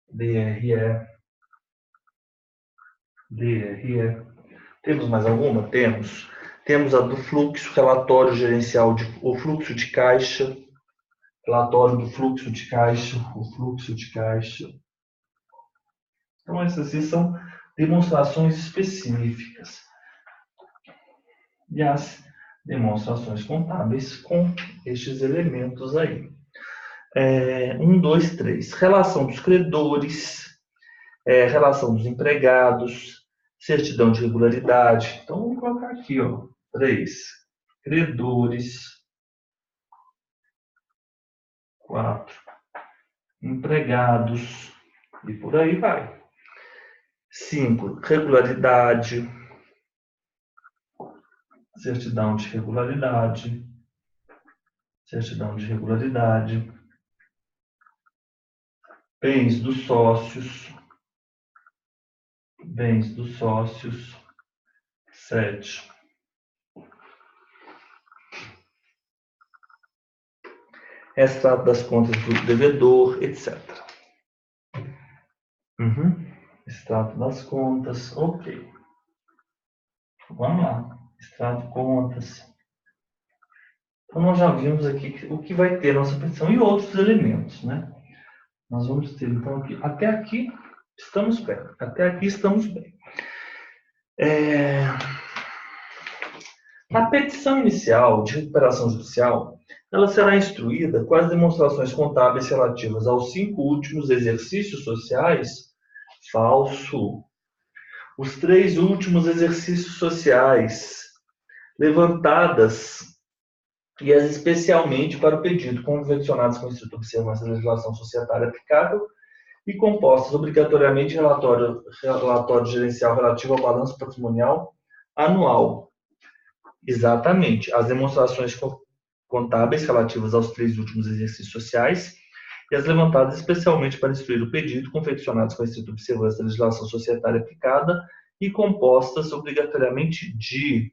DRE. Temos mais alguma? Temos. Temos a do fluxo, relatório gerencial, o fluxo de caixa, relatório do fluxo de caixa, o fluxo de caixa. Então, essas são demonstrações específicas. E as demonstrações contábeis com estes elementos aí. 1, 2, 3. Relação dos credores, relação dos empregados, certidão de regularidade. Então, vamos colocar aqui, 3. Credores. 4. Empregados. E por aí vai. 5. Regularidade. Certidão de regularidade. Certidão de regularidade. Bens dos sócios. Bens dos sócios. 7. Extrato das contas do devedor, etc. Extrato das contas, ok. Vamos lá. Extrato de contas. Então, nós já vimos aqui o que vai ter nossa petição e outros elementos, né? Nós vamos ter, então, aqui, até aqui estamos bem. Até aqui estamos bem. A petição inicial de recuperação judicial, ela será instruída com as demonstrações contábeis relativas aos 5 últimos exercícios sociais. Falso. Os 3 últimos exercícios sociais levantadas e as especialmente para o pedido, confeccionadas com estrita observância da legislação societária aplicável e compostas obrigatoriamente de relatório gerencial relativo ao balanço patrimonial anual. Exatamente. As demonstrações contábeis relativas aos 3 últimos exercícios sociais e as levantadas especialmente para instruir o pedido, confeccionadas com estrita observância da legislação societária aplicada e compostas obrigatoriamente de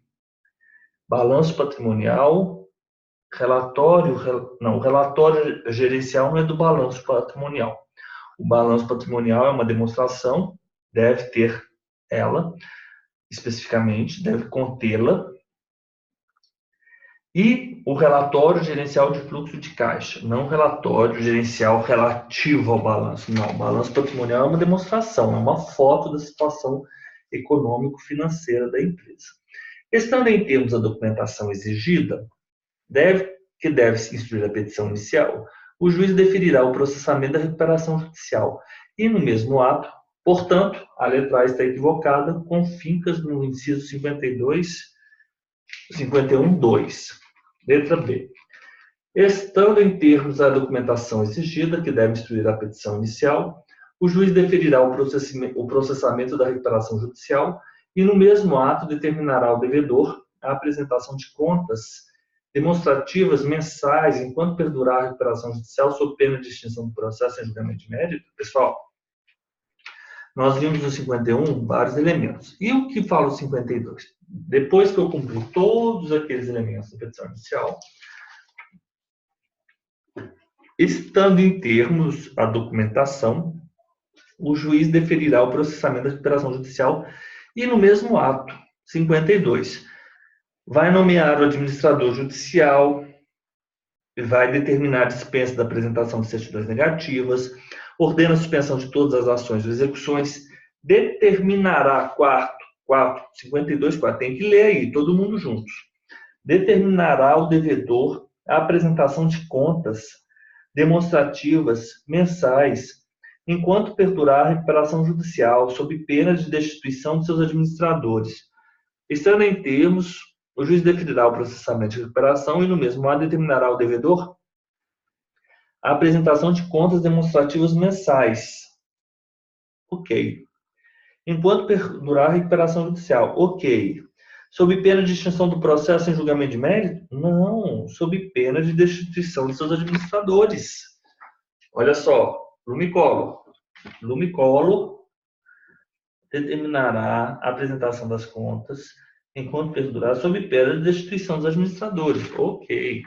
balanço patrimonial, relatório gerencial não é do balanço patrimonial. O balanço patrimonial é uma demonstração, deve ter ela, especificamente, deve contê-la, e o relatório gerencial de fluxo de caixa, não o relatório gerencial relativo ao balanço. Não, o balanço patrimonial é uma demonstração, é uma foto da situação econômico-financeira da empresa. Estando em termos a documentação exigida, que deve-se instruir a petição inicial, o juiz deferirá o processamento da recuperação judicial e, no mesmo ato, portanto, a letra A está equivocada, com fincas no inciso 51.2. Letra B. Estando em termos a documentação exigida, que deve instruir a petição inicial, o juiz deferirá o processamento da recuperação judicial e, no mesmo ato, determinará ao devedor a apresentação de contas demonstrativas mensais enquanto perdurar a recuperação judicial sob pena de extinção do processo em julgamento de mérito. Pessoal, nós vimos no 51 vários elementos. E o que fala o 52? Depois que eu cumpri todos aqueles elementos da petição inicial, estando em termos a documentação, o juiz deferirá o processamento da recuperação judicial e, no mesmo ato, 52, vai nomear o administrador judicial, vai determinar a dispensa da apresentação de certidões negativas, ordena a suspensão de todas as ações ou execuções, determinará 52, tem que ler aí, todo mundo juntos. Determinará ao devedor a apresentação de contas demonstrativas mensais, enquanto perdurar a recuperação judicial, sob pena de destituição de seus administradores. Estando em termos, o juiz definirá o processamento de recuperação e, no mesmo ato, determinará ao devedor a apresentação de contas demonstrativas mensais. Ok. Enquanto perdurar a recuperação judicial. Ok. Sob pena de extinção do processo em julgamento de mérito? Não. Sob pena de destituição de seus administradores. Olha só. Lumicolo determinará a apresentação das contas enquanto perdurar sob pena de destituição dos administradores. Ok.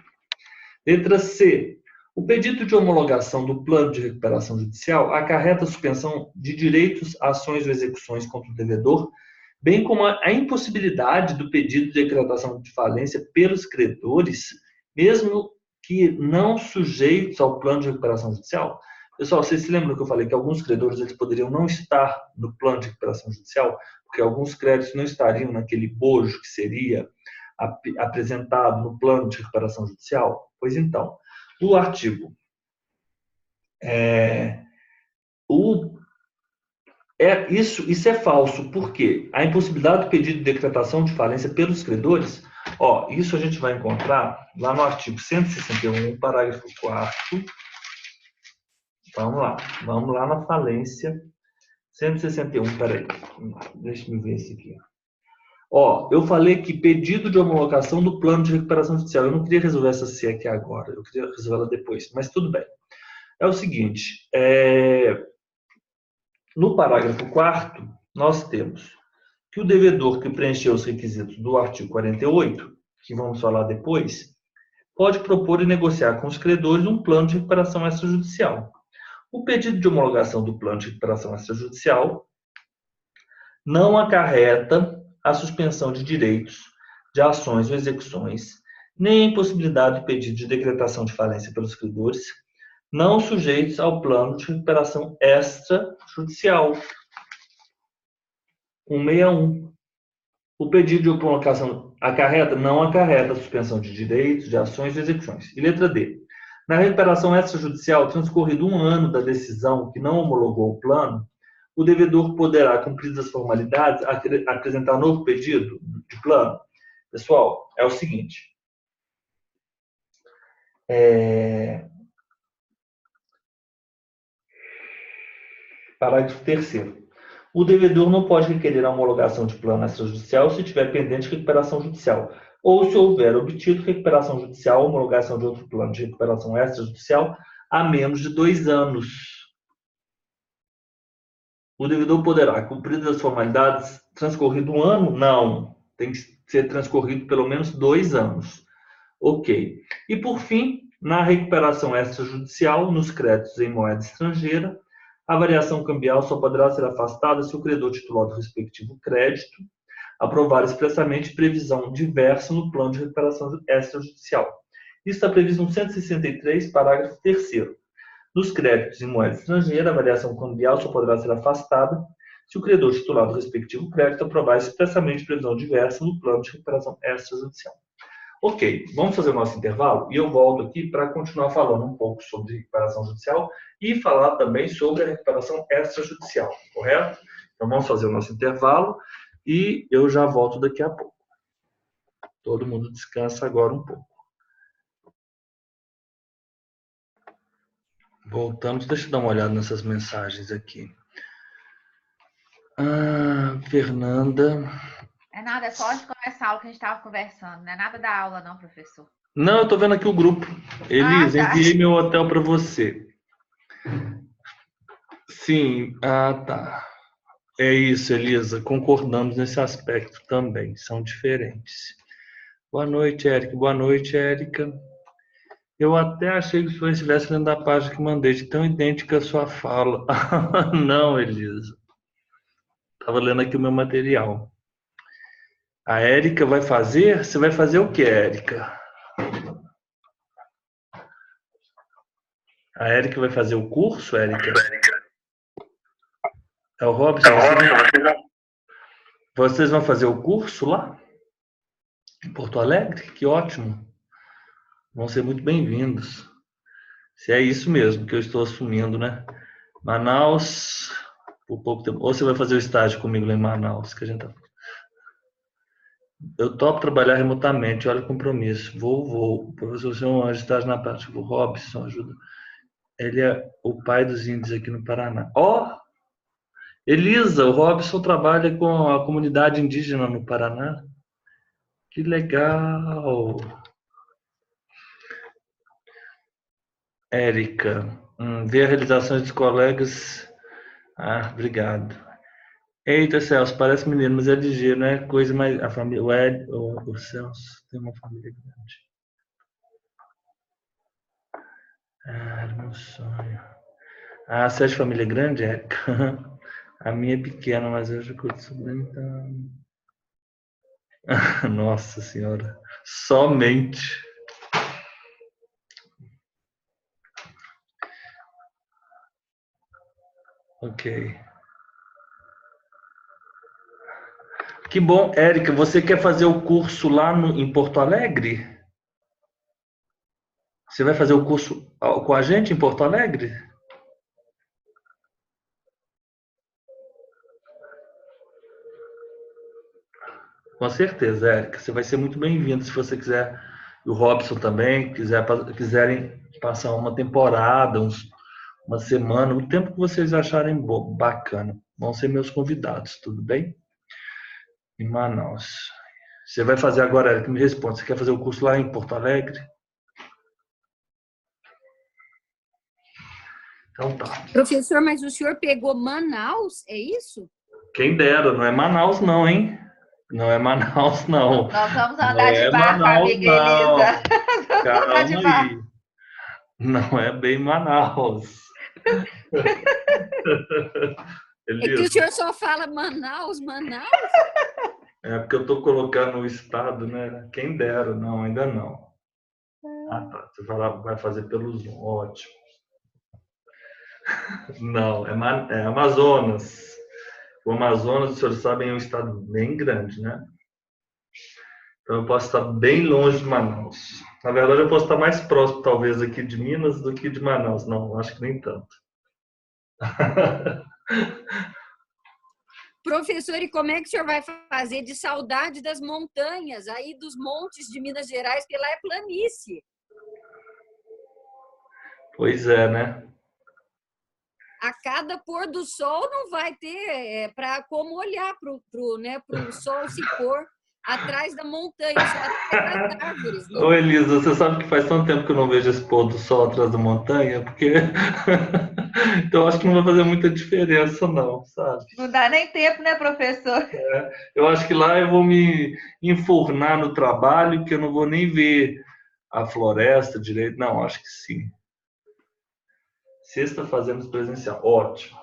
Letra C. O pedido de homologação do plano de recuperação judicial acarreta a suspensão de direitos, ações ou execuções contra o devedor, bem como a impossibilidade do pedido de decretação de falência pelos credores, mesmo que não sujeitos ao plano de recuperação judicial. Pessoal, vocês se lembram que eu falei que alguns credores eles poderiam não estar no plano de recuperação judicial, porque alguns créditos não estariam naquele bojo que seria apresentado no plano de recuperação judicial? Pois então, o artigo isso é falso, porque a impossibilidade do pedido de decretação de falência pelos credores, isso a gente vai encontrar lá no artigo 161, parágrafo 4º. Vamos lá na falência 161, peraí, deixa eu ver esse aqui. Eu falei que pedido de homologação do plano de recuperação judicial. Eu não queria resolver essa C aqui agora, eu queria resolver ela depois, mas tudo bem. É o seguinte, no parágrafo 4º, nós temos que o devedor que preencheu os requisitos do artigo 48, que vamos falar depois, pode propor e negociar com os credores um plano de recuperação extrajudicial. O pedido de homologação do plano de recuperação extrajudicial não acarreta a suspensão de direitos, de ações ou execuções, nem a impossibilidade de pedido de decretação de falência pelos credores, não sujeitos ao plano de recuperação extrajudicial. 161. O pedido de prolongação acarreta? Não acarreta a suspensão de direitos, de ações e execuções. E letra D. Na recuperação extrajudicial, transcorrido 1 ano da decisão que não homologou o plano, o devedor poderá, cumpridas as formalidades, apresentar novo pedido de plano. Pessoal, é o seguinte. Parágrafo 3º. O devedor não pode requerer a homologação de plano extrajudicial se tiver pendente recuperação judicial, ou se houver obtido recuperação judicial ou homologação de outro plano de recuperação extrajudicial há menos de 2 anos. O devedor poderá, cumpridas as formalidades, transcorrido 1 ano? Não. Tem que ser transcorrido pelo menos 2 anos. Ok. E, por fim, na recuperação extrajudicial, nos créditos em moeda estrangeira, a variação cambial só poderá ser afastada se o credor titular do respectivo crédito aprovar expressamente previsão diversa no plano de recuperação extrajudicial. Isso está previsto no 163, parágrafo 3º. Nos créditos em moeda estrangeira, a variação cambial só poderá ser afastada se o credor titular do respectivo crédito aprovar expressamente previsão diversa no plano de recuperação extrajudicial. Ok, vamos fazer o nosso intervalo e eu volto aqui para continuar falando um pouco sobre recuperação judicial e falar também sobre a recuperação extrajudicial, correto? Então vamos fazer o nosso intervalo e eu já volto daqui a pouco. Todo mundo descansa agora um pouco. Voltamos, deixa eu dar uma olhada nessas mensagens aqui. Fernanda.
É nada, é só de começar o que a gente estava conversando. Não é nada da aula, não, professor.
Não, eu estou vendo aqui o grupo. Elisa,
tá.
enviei meu hotel para você. Sim, tá. É isso, Elisa. Concordamos nesse aspecto também. São diferentes. Boa noite, Érica. Boa noite, Érica. Eu até achei que o senhor estivesse lendo a página que mandei, de tão idêntica a sua fala. Não, Elisa. Estava lendo aqui o meu material. A Érica vai fazer? Você vai fazer o que, Érica? A Érica vai fazer o curso, Érica? É o Robson? Vocês vão fazer o curso lá? Em Porto Alegre? Que ótimo. Vão ser muito bem-vindos. Se é isso mesmo que eu estou assumindo, né? Manaus, por pouco tempo. Ou você vai fazer o estágio comigo lá em Manaus, que a gente tá... Eu topo trabalhar remotamente, olha o compromisso. Vou. O professor João Anjo, estágio na prática. O Robson ajuda. Ele é o pai dos índios aqui no Paraná. Elisa, o Robson trabalha com a comunidade indígena no Paraná. Que legal! Érica, ver a realização dos colegas. Obrigado. Eita, Celso, parece menino, mas é ligeiro, não é coisa mais... A família, o Celso tem uma família grande. Meu sonho. Você é de família grande, Érica? A minha é pequena, mas eu já curto sobrinho, então... Nossa Senhora. Somente. Ok. Que bom, Érica. Você quer fazer o curso lá em Porto Alegre? Você vai fazer o curso com a gente em Porto Alegre? Com certeza, Érica. Você vai ser muito bem-vindo se você quiser. E o Robson também, quiserem passar uma temporada, uma semana, o tempo que vocês acharem bacana. Vão ser meus convidados, tudo bem? Em Manaus. Você vai fazer agora, Érica, me responde. Você quer fazer o curso lá em Porto Alegre? Então tá.
Professor, mas o senhor pegou Manaus, é isso?
Quem dera, não é Manaus não, hein? Não é Manaus não.
Nós vamos andar de barco, amiga Elisa.
Calma aí. Não é bem Manaus.
É que o senhor só fala Manaus.
É porque eu estou colocando o Estado, né? Quem dera, não, ainda não. Ah, tá. Você vai fazer pelo Zoom, ótimo. Não, é Amazonas. O Amazonas, os senhores sabem, é um estado bem grande, né? Então eu posso estar bem longe de Manaus. Na verdade, eu posso estar mais próximo, talvez, aqui de Minas do que de Manaus. Não, acho que nem tanto.
Professor, e como é que o senhor vai fazer de saudade das montanhas, aí dos montes de Minas Gerais, porque lá é planície?
Pois é, né?
A cada pôr do sol não vai ter para como olhar pro sol se pôr atrás da montanha, só atrás das árvores, né?
Ô, Elisa, você sabe que faz tanto tempo que eu não vejo esse pôr do sol atrás da montanha, porque então acho que não vai fazer muita diferença, não, sabe?
Não dá nem tempo, né, professor?
Eu acho que lá eu vou me enfornar no trabalho, que eu não vou nem ver a floresta direito. Não, acho que sim. Sexta fazemos presencial. Ótimo.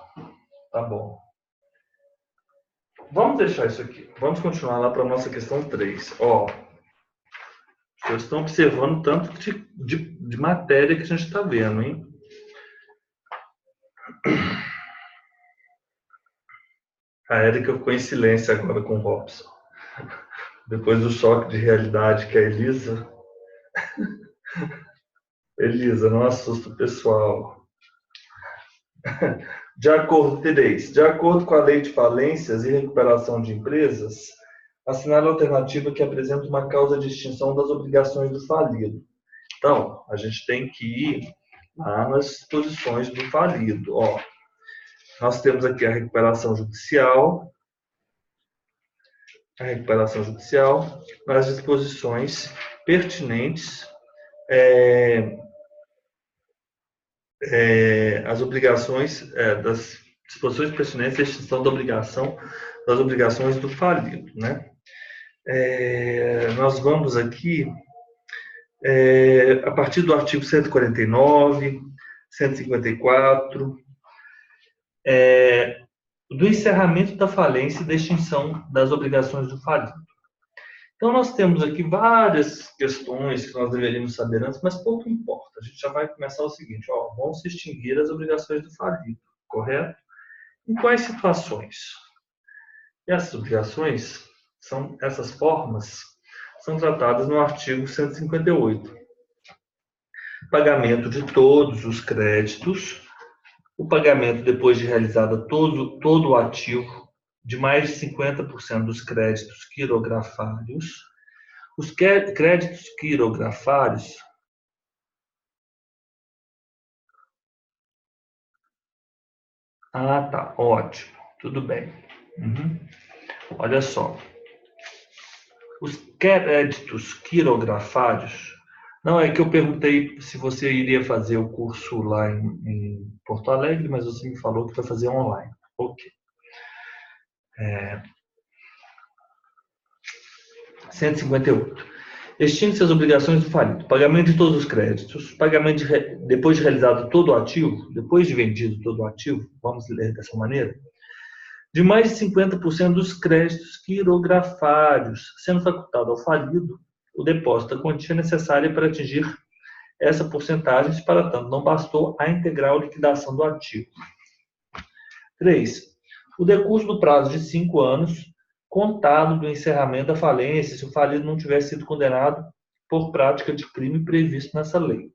Tá bom. Vamos deixar isso aqui. Vamos continuar lá para a nossa questão 3. Ó, vocês estão observando tanto de matéria que a gente está vendo, hein? A Érica ficou em silêncio agora com o Robson. Depois do choque de realidade que a Elisa... Elisa, não assusta o pessoal. De acordo com a Lei de Falências e Recuperação de Empresas, assinale a alternativa que apresenta uma causa de extinção das obrigações do falido. Então, a gente tem que ir lá nas disposições do falido. Ó, nós temos aqui a recuperação judicial, nas disposições pertinentes, as obrigações, das disposições pertinentes à extinção das obrigações do falido, né? Nós vamos aqui, a partir do artigo 149, 154, do encerramento da falência e da extinção das obrigações do falido. Então, nós temos aqui várias questões que nós deveríamos saber antes, mas pouco importa. A gente já vai começar o seguinte, ó, vão se extinguir as obrigações do falido, correto? Em quais situações? E essas obrigações, essas formas, são tratadas no artigo 158. Pagamento de todos os créditos, o pagamento depois de realizado todo o ativo, de mais de 50% dos créditos quirografários. Os créditos quirografários tá, ótimo, tudo bem. Olha só, os créditos quirografários, não é que eu perguntei se você iria fazer o curso lá em Porto Alegre, mas você me falou que vai fazer online. Ok. 158. Extingue-se as obrigações do falido. Pagamento de todos os créditos, pagamento depois de realizado todo o ativo, depois de vendido todo o ativo, vamos ler dessa maneira, de mais de 50% dos créditos quirografários, sendo facultado ao falido o depósito da quantia necessária para atingir essa porcentagem, se para tanto não bastou a integral liquidação do ativo. 3. O decurso do prazo de 5 anos, contado do encerramento da falência, se o falido não tiver sido condenado por prática de crime previsto nessa lei.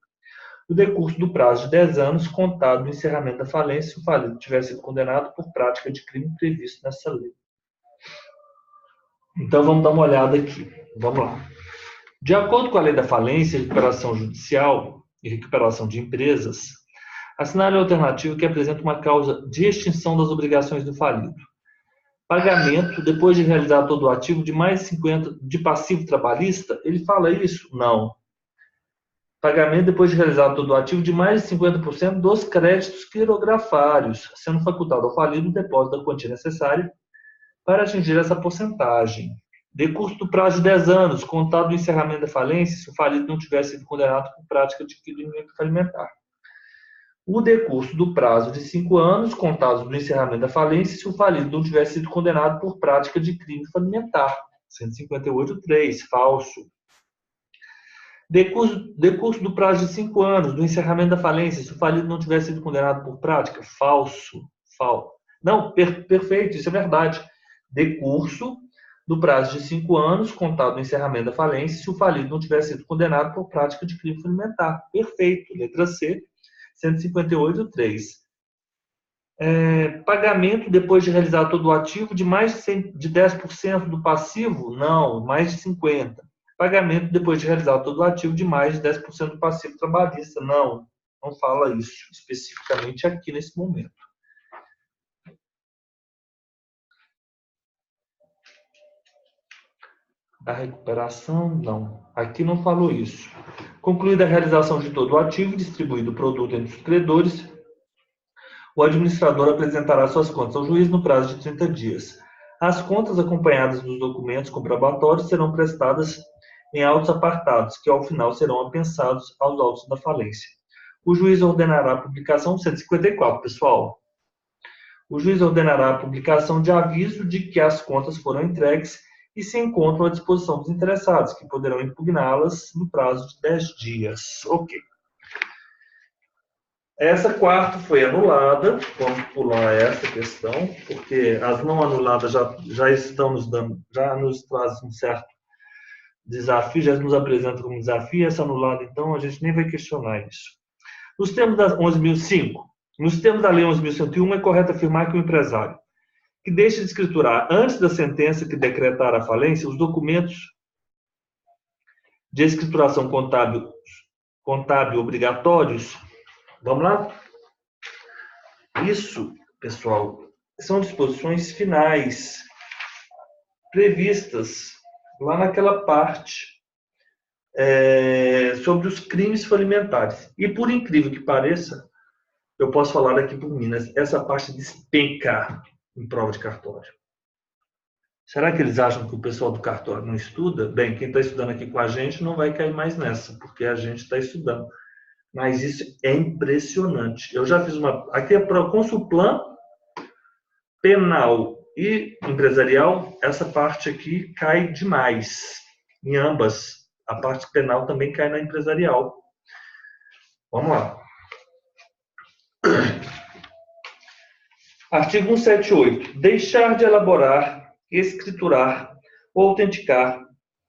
O decurso do prazo de 10 anos, contado do encerramento da falência, se o falido tiver sido condenado por prática de crime previsto nessa lei. Então, vamos dar uma olhada aqui. Vamos lá. De acordo com a Lei da Falência, Recuperação Judicial e Recuperação de Empresas, assinale a alternativa que apresenta uma causa de extinção das obrigações do falido. Pagamento, depois de realizar todo o ativo, de mais de 50% de passivo trabalhista? Ele fala isso? Não. Pagamento, depois de realizar todo o ativo, de mais de 50% dos créditos quirografários, sendo facultado ao falido o depósito da quantia necessária para atingir essa porcentagem. Decurso do prazo de 10 anos, contado do encerramento da falência, se o falido não tiver sido condenado por prática de crime falimentar. O decurso do prazo de 5 anos, contado do encerramento da falência, se o falido não tiver sido condenado por prática de crime falimentar. 158.3, falso. Decurso do prazo de 5 anos do encerramento da falência, se o falido não tivesse sido condenado por prática, falso. Não, perfeito, isso é verdade. Decurso do prazo de 5 anos, contado no encerramento da falência, se o falido não tivesse sido condenado por prática de crime falimentar. Perfeito. Letra C, 158.3. Pagamento depois de realizar todo o ativo de mais de 10% do passivo? Não, mais de 50%. Pagamento depois de realizar todo o ativo de mais de 10% do passivo trabalhista? Não fala isso especificamente aqui nesse momento. Da recuperação, não. Aqui não falou isso. Concluída a realização de todo o ativo, distribuído o produto entre os credores, o administrador apresentará suas contas ao juiz no prazo de 30 dias. As contas acompanhadas dos documentos comprobatórios serão prestadas em autos apartados, que ao final serão apensados aos autos da falência. O juiz ordenará a publicação, 154, pessoal. O juiz ordenará a publicação de aviso de que as contas foram entregues e se encontram à disposição dos interessados, que poderão impugná-las no prazo de 10 dias. Ok. Essa quarta foi anulada. Vamos pular essa questão, porque as não anuladas já estão nos dando, já nos traz um certo desafio, já nos apresenta como desafio. Essa anulada, então, a gente nem vai questionar isso. Nos termos da 11.005, nos termos da Lei 11.101, é correto afirmar que o empresário que deixa de escriturar antes da sentença que decretar a falência os documentos de escrituração contábil obrigatórios. Vamos lá? Isso, pessoal, são disposições finais previstas lá naquela parte sobre os crimes falimentares. E por incrível que pareça, eu posso falar daqui por Minas, essa parte despenca em prova de cartório. Será que eles acham que o pessoal do cartório não estuda? Bem, quem está estudando aqui com a gente não vai cair mais nessa, porque a gente está estudando. Mas isso é impressionante. Eu já fiz aqui é para Consulplan, penal e empresarial, essa parte aqui cai demais. Em ambas, a parte penal também cai na empresarial. Vamos lá. Artigo 178. Deixar de elaborar, escriturar ou autenticar,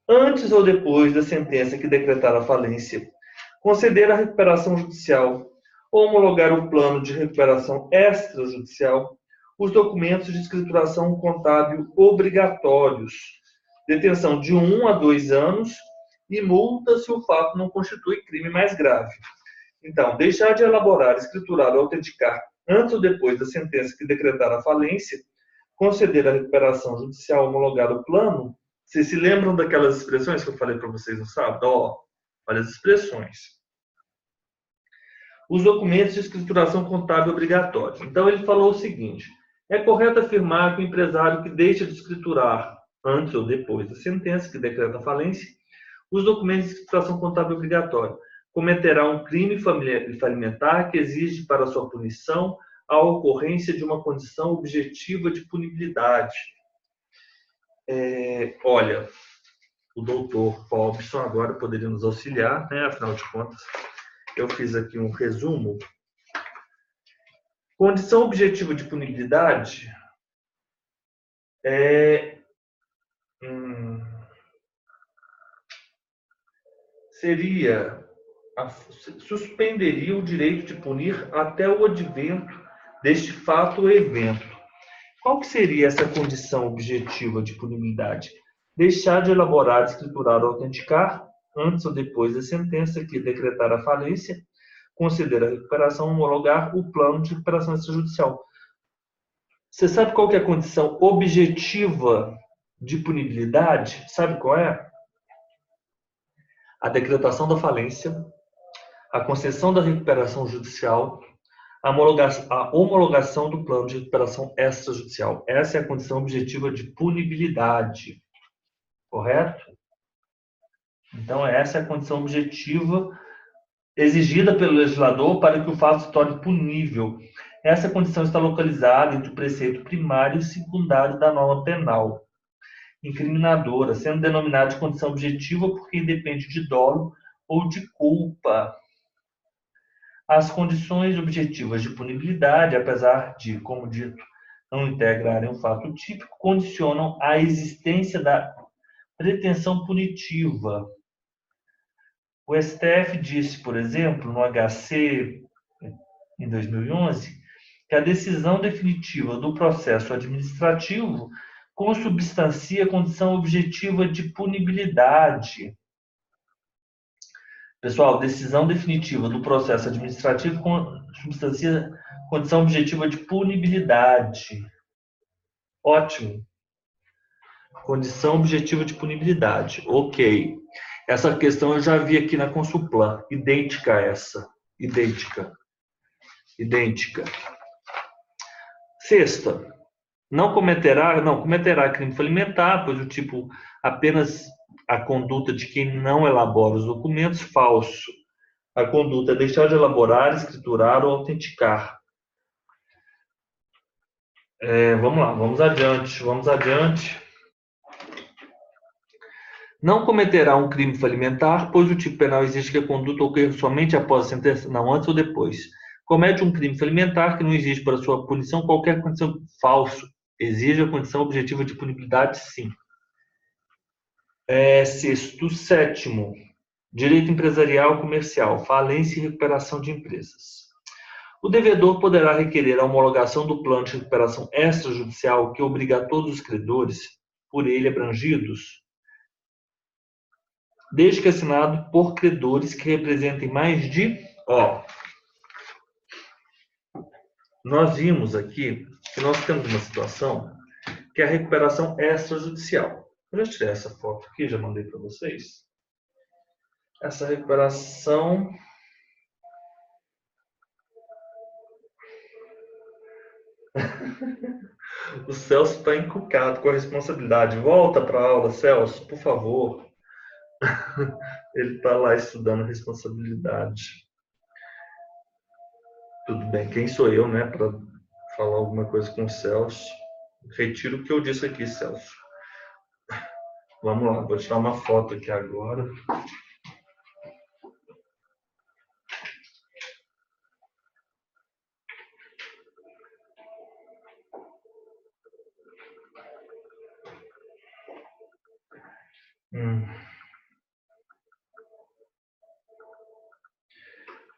antes ou depois da sentença que decretar a falência, conceder a recuperação judicial ou homologar o plano de recuperação extrajudicial, os documentos de escrituração contábil obrigatórios, detenção de 1 a 2 anos e multa se o fato não constitui crime mais grave. Então, deixar de elaborar, escriturar ou autenticar antes ou depois da sentença que decretar a falência, conceder a recuperação judicial, homologar o plano. Vocês se lembram daquelas expressões que eu falei para vocês no sábado? Olha as expressões. Os documentos de escrituração contábil obrigatórios. Então, ele falou o seguinte: é correto afirmar que o empresário que deixa de escriturar antes ou depois da sentença que decreta a falência, os documentos de escrituração contábil obrigatória, cometerá um crime falimentar que exige para sua punição a ocorrência de uma condição objetiva de punibilidade. Olha, o doutor Robson agora poderia nos auxiliar, né? Afinal de contas, eu fiz aqui um resumo. Condição objetiva de punibilidade suspenderia o direito de punir até o advento deste fato ou evento. Qual que seria essa condição objetiva de punibilidade? Deixar de elaborar, escriturar ou autenticar, antes ou depois da sentença que decretar a falência, conceder a recuperação, homologar o plano de recuperação extrajudicial. Você sabe qual que é a condição objetiva de punibilidade? Sabe qual é? A decretação da falência, a concessão da recuperação judicial, a homologação do plano de recuperação extrajudicial. Essa é a condição objetiva de punibilidade. Correto? Então, essa é a condição objetiva exigida pelo legislador para que o fato se torne punível. Essa condição está localizada entre o preceito primário e secundário da norma penal. incriminadora, sendo denominada de condição objetiva porque independe de dolo ou de culpa. As condições objetivas de punibilidade, apesar de, como dito, não integrarem um fato típico, condicionam a existência da pretensão punitiva. O STF disse, por exemplo, no HC, em 2011, que a decisão definitiva do processo administrativo consubstancia a condição objetiva de punibilidade. Pessoal, decisão definitiva do processo administrativo consubstancia a condição objetiva de punibilidade. Ótimo. Condição objetiva de punibilidade. Ok. Essa questão eu já vi aqui na Consulplan. Idêntica a essa. Idêntica. Sexta. Cometerá crime falimentar, pois o tipo apenas a conduta de quem não elabora os documentos. Falso. A conduta é deixar de elaborar, escriturar ou autenticar. Vamos lá, vamos adiante. Não cometerá um crime falimentar, pois o tipo penal exige que a conduta ocorra somente após a sentença, não antes ou depois. Comete um crime falimentar que não exige para sua punição qualquer condição. Falso. Exige a condição objetiva de punibilidade, sim. Sexto. Sétimo. Direito empresarial comercial, falência e recuperação de empresas. O devedor poderá requerer a homologação do plano de recuperação extrajudicial que obriga a todos os credores, por ele abrangidos, desde que assinado por credores que representem mais de... Nós vimos aqui que nós temos uma situação que é a recuperação extrajudicial. Eu já tirei essa foto aqui, já mandei para vocês. Essa recuperação... O Celso está encucado com a responsabilidade. Volta para a aula, Celso, por favor. Ele está lá estudando responsabilidade. Tudo bem, quem sou eu, né, para falar alguma coisa com o Celso? Retiro o que eu disse aqui, Celso. Vamos lá, vou tirar uma foto aqui agora.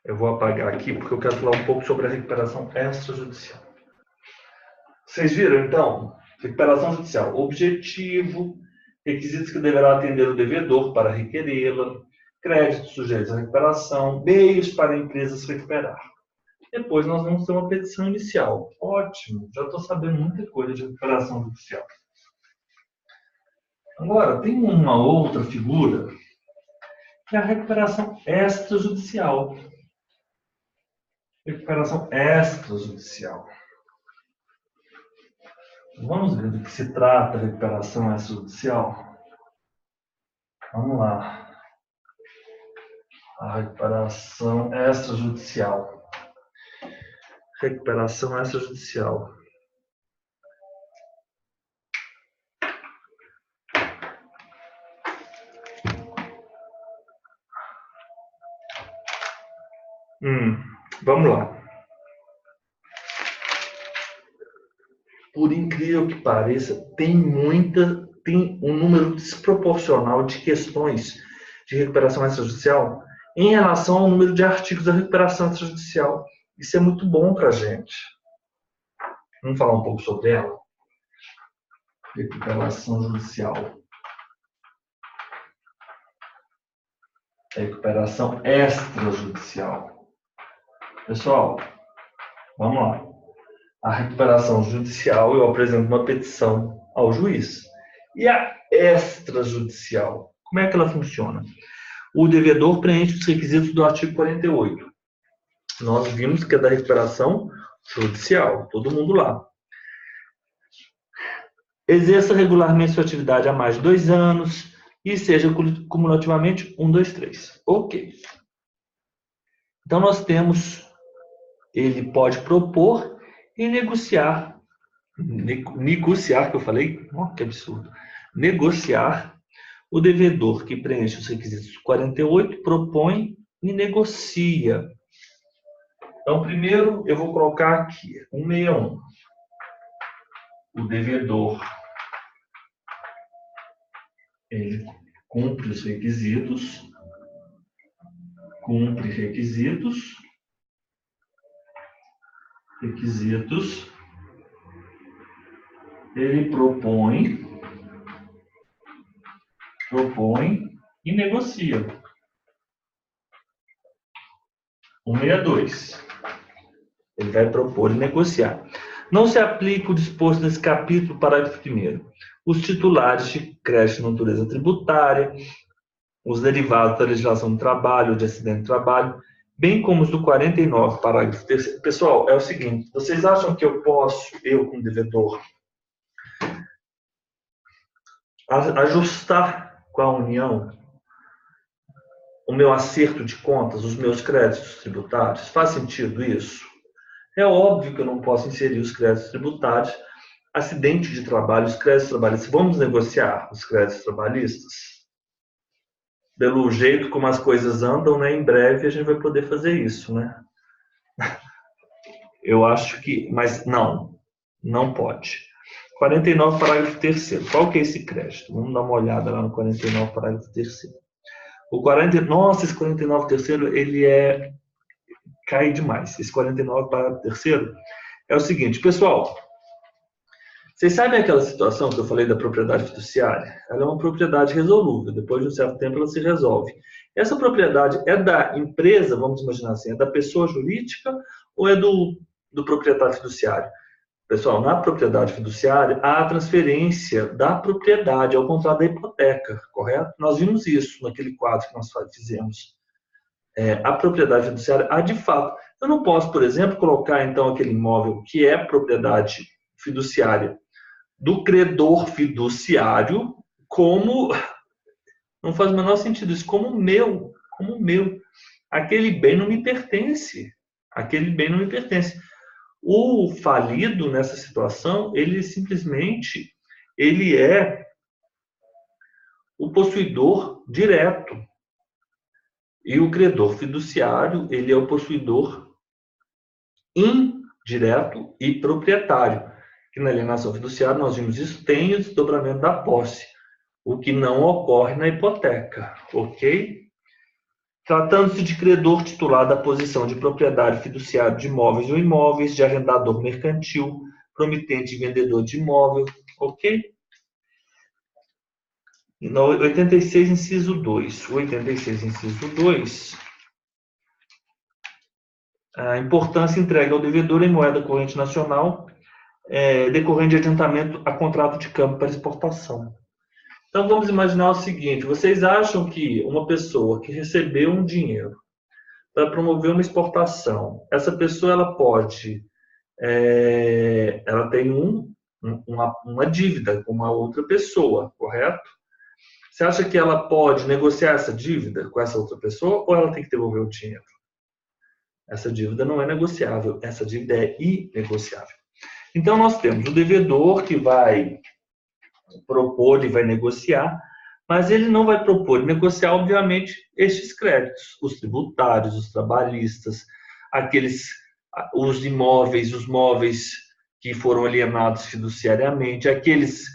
Eu vou apagar aqui porque eu quero falar um pouco sobre a recuperação extrajudicial. Vocês viram, então? Recuperação judicial. Objetivo, requisitos que deverá atender o devedor para requerê-la, créditos sujeitos à recuperação, meios para empresas recuperar. Depois nós vamos ter uma petição inicial. Ótimo, já estou sabendo muita coisa de recuperação judicial. Agora, tem uma outra figura, que é a recuperação extrajudicial. Recuperação extrajudicial. Vamos ver do que se trata a recuperação extrajudicial? Vamos lá. A recuperação extrajudicial. Recuperação extrajudicial. Vamos lá. Por incrível que pareça, tem um número desproporcional de questões de recuperação extrajudicial em relação ao número de artigos da recuperação extrajudicial. Isso é muito bom para a gente. Vamos falar um pouco sobre ela? Recuperação judicial. Recuperação extrajudicial. Pessoal, vamos lá. A recuperação judicial, eu apresento uma petição ao juiz. E a extrajudicial, como é que ela funciona? O devedor preenche os requisitos do artigo 48. Nós vimos que é da recuperação judicial, todo mundo lá. Exerça regularmente sua atividade há mais de 2 anos e seja cumulativamente 1, 2, 3. Ok. Então nós temos, ele pode propor e negociar negociar, que eu falei, oh, que absurdo. Negociar, o devedor que preenche os requisitos 48 propõe e negocia. Então, primeiro eu vou colocar aqui 161. O devedor, ele cumpre os requisitos, ele propõe e negocia. 162. Ele vai propor e negociar. Não se aplica o disposto nesse capítulo, parágrafo 1º. Os titulares de crédito de natureza tributária, os derivados da legislação do trabalho, de acidente de trabalho, bem como os do 49, parágrafo 3º. Pessoal, é o seguinte, vocês acham que eu como devedor, ajustar com a União o meu acerto de contas, os meus créditos tributários? Faz sentido isso? É óbvio que eu não posso inserir os créditos tributários, acidente de trabalho, os créditos trabalhistas. Vamos negociar os créditos trabalhistas? Pelo jeito como as coisas andam, né, em breve a gente vai poder fazer isso, né? Eu acho que... Mas não pode. 49, parágrafo 3º. Qual que é esse crédito? Vamos dar uma olhada lá no 49, parágrafo 3º. Nossa, esse 49, terceiro, ele cai demais. Esse 49, parágrafo 3º, é o seguinte, pessoal, vocês sabem aquela situação que eu falei da propriedade fiduciária? Ela é uma propriedade resolúvel, depois de um certo tempo ela se resolve. Essa propriedade é da empresa, vamos imaginar assim, é da pessoa jurídica ou é do proprietário fiduciário? Pessoal, na propriedade fiduciária, há a transferência da propriedade, ao contrário da hipoteca, correto? Nós vimos isso naquele quadro que nós fizemos. A propriedade fiduciária, de fato. Eu não posso, por exemplo, colocar então aquele imóvel que é propriedade fiduciária do credor fiduciário como... Não faz o menor sentido isso, como meu. Aquele bem não me pertence. O falido nessa situação, ele simplesmente é o possuidor direto. E o credor fiduciário, ele é o possuidor indireto e proprietário. Que na alienação fiduciária, nós vimos isso, tem o desdobramento da posse, o que não ocorre na hipoteca, ok? Tratando-se de credor titular da posição de propriedade fiduciário de imóveis ou imóveis, de arrendador mercantil, promitente e vendedor de imóvel, ok? No 86, inciso 2. 86, inciso 2. A importância entregue ao devedor em moeda corrente nacional, decorrente de adiantamento a contrato de câmbio para exportação. Então, vamos imaginar o seguinte, vocês acham que uma pessoa que recebeu um dinheiro para promover uma exportação, essa pessoa ela pode, ela tem uma dívida com uma outra pessoa, correto? Você acha que ela pode negociar essa dívida com essa outra pessoa ou ela tem que devolver o dinheiro? Essa dívida não é negociável, essa dívida é inegociável. Então, nós temos o devedor que vai propor e vai negociar, mas ele não vai propor e negociar, obviamente, estes créditos, os tributários, os trabalhistas, os imóveis, os móveis que foram alienados fiduciariamente, aqueles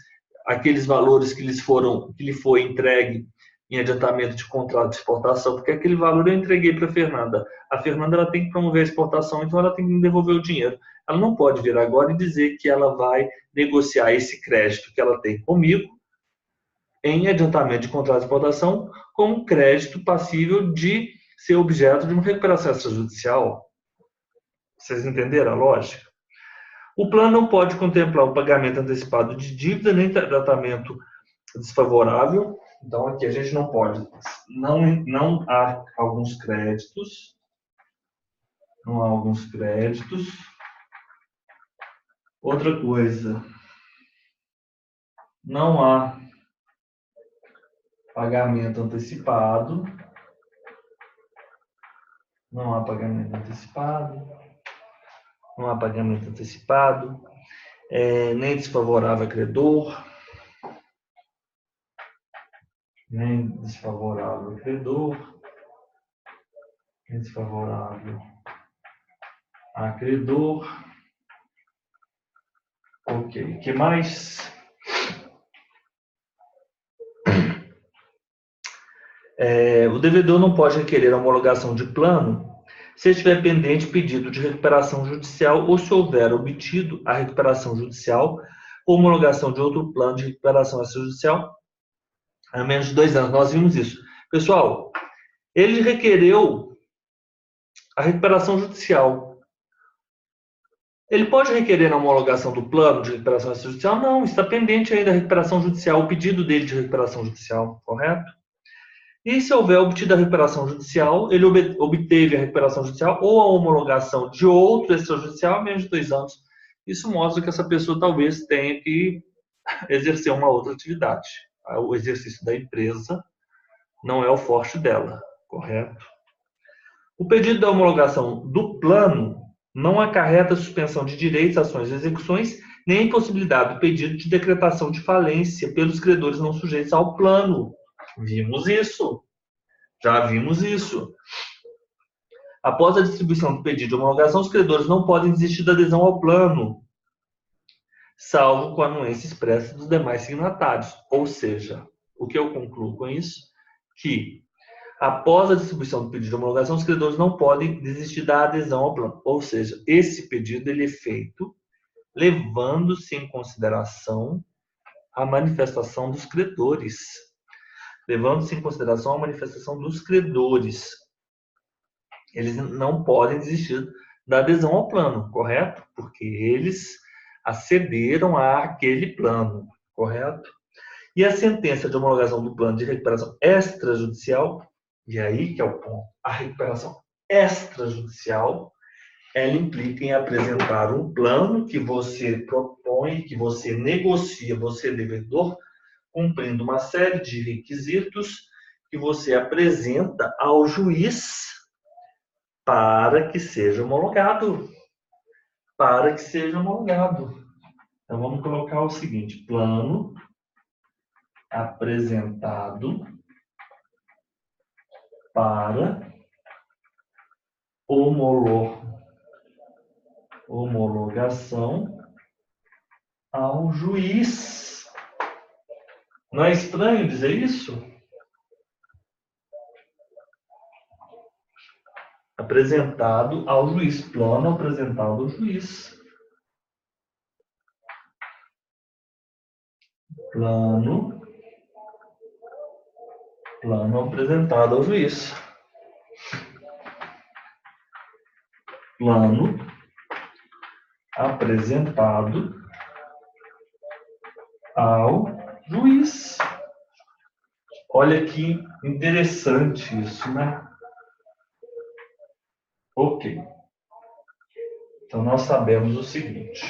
valores que lhe foi entregue em adiantamento de contrato de exportação, porque aquele valor eu entreguei para a Fernanda. A Fernanda ela tem que promover a exportação, então ela tem que me devolver o dinheiro. Ela não pode vir agora e dizer que ela vai negociar esse crédito que ela tem comigo em adiantamento de contrato de exportação como crédito passível de ser objeto de uma recuperação extrajudicial. Vocês entenderam a lógica? O plano não pode contemplar o pagamento antecipado de dívida nem tratamento desfavorável. Então, aqui a gente não pode. Não há alguns créditos. Não há alguns créditos. Outra coisa. Não há pagamento antecipado. Não há pagamento antecipado. Não há pagamento antecipado. Nem desfavorável a credor, nem desfavorável a credor, nem desfavorável a credor. Ok, o que mais? O devedor não pode requerer a homologação de plano se estiver pendente pedido de recuperação judicial ou se houver obtido a recuperação judicial ou homologação de outro plano de recuperação extrajudicial há menos de 2 anos. Nós vimos isso. Pessoal, ele requereu a recuperação judicial. Ele pode requerer a homologação do plano de recuperação extrajudicial? Não, está pendente ainda a recuperação judicial, o pedido dele de recuperação judicial, correto? E se houver obtido a recuperação judicial, ele obteve a recuperação judicial ou a homologação de outro extrajudicial há menos de 2 anos. Isso mostra que essa pessoa talvez tenha que exercer uma outra atividade. O exercício da empresa não é o forte dela, correto? O pedido da homologação do plano não acarreta suspensão de direitos, ações e execuções, nem a impossibilidade do pedido de decretação de falência pelos credores não sujeitos ao plano. Vimos isso. Já vimos isso. Após a distribuição do pedido de homologação, os credores não podem desistir da adesão ao plano, salvo com a anuência expressa dos demais signatários. Ou seja, o que eu concluo com isso? Que, após a distribuição do pedido de homologação, os credores não podem desistir da adesão ao plano. Ou seja, esse pedido ele é feito levando-se em consideração a manifestação dos credores. Levando-se em consideração a manifestação dos credores. Eles não podem desistir da adesão ao plano, correto? Porque eles acederam àquele plano, correto? E a sentença de homologação do plano de recuperação extrajudicial, e aí que é o ponto, a recuperação extrajudicial, ela implica em apresentar um plano que você propõe, que você negocia, você devedor, cumprindo uma série de requisitos que você apresenta ao juiz para que seja homologado. Para que seja homologado. Então, vamos colocar o seguinte: plano apresentado para homologação ao juiz. Não é estranho dizer isso? Apresentado ao juiz. Plano apresentado ao juiz. Plano apresentado ao juiz. Plano apresentado ao juiz. Olha que interessante isso, né? Ok. Então, nós sabemos o seguinte.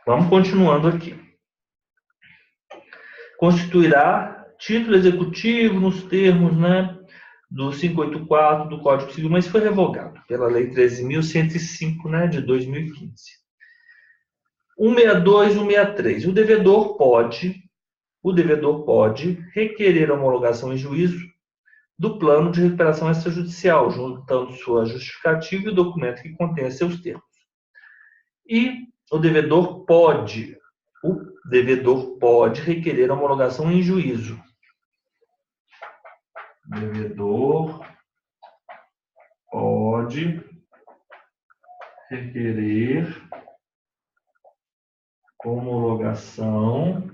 Vamos continuando aqui. Constituirá título executivo nos termos, né, do 584 do Código Civil, mas foi revogado pela Lei 13.105, né, de 2015. 162 e 163. O devedor pode requerer a homologação em juízo do plano de recuperação extrajudicial, juntando sua justificativa e o documento que contém seus termos. E o devedor pode requerer a homologação em juízo. O devedor pode requerer homologação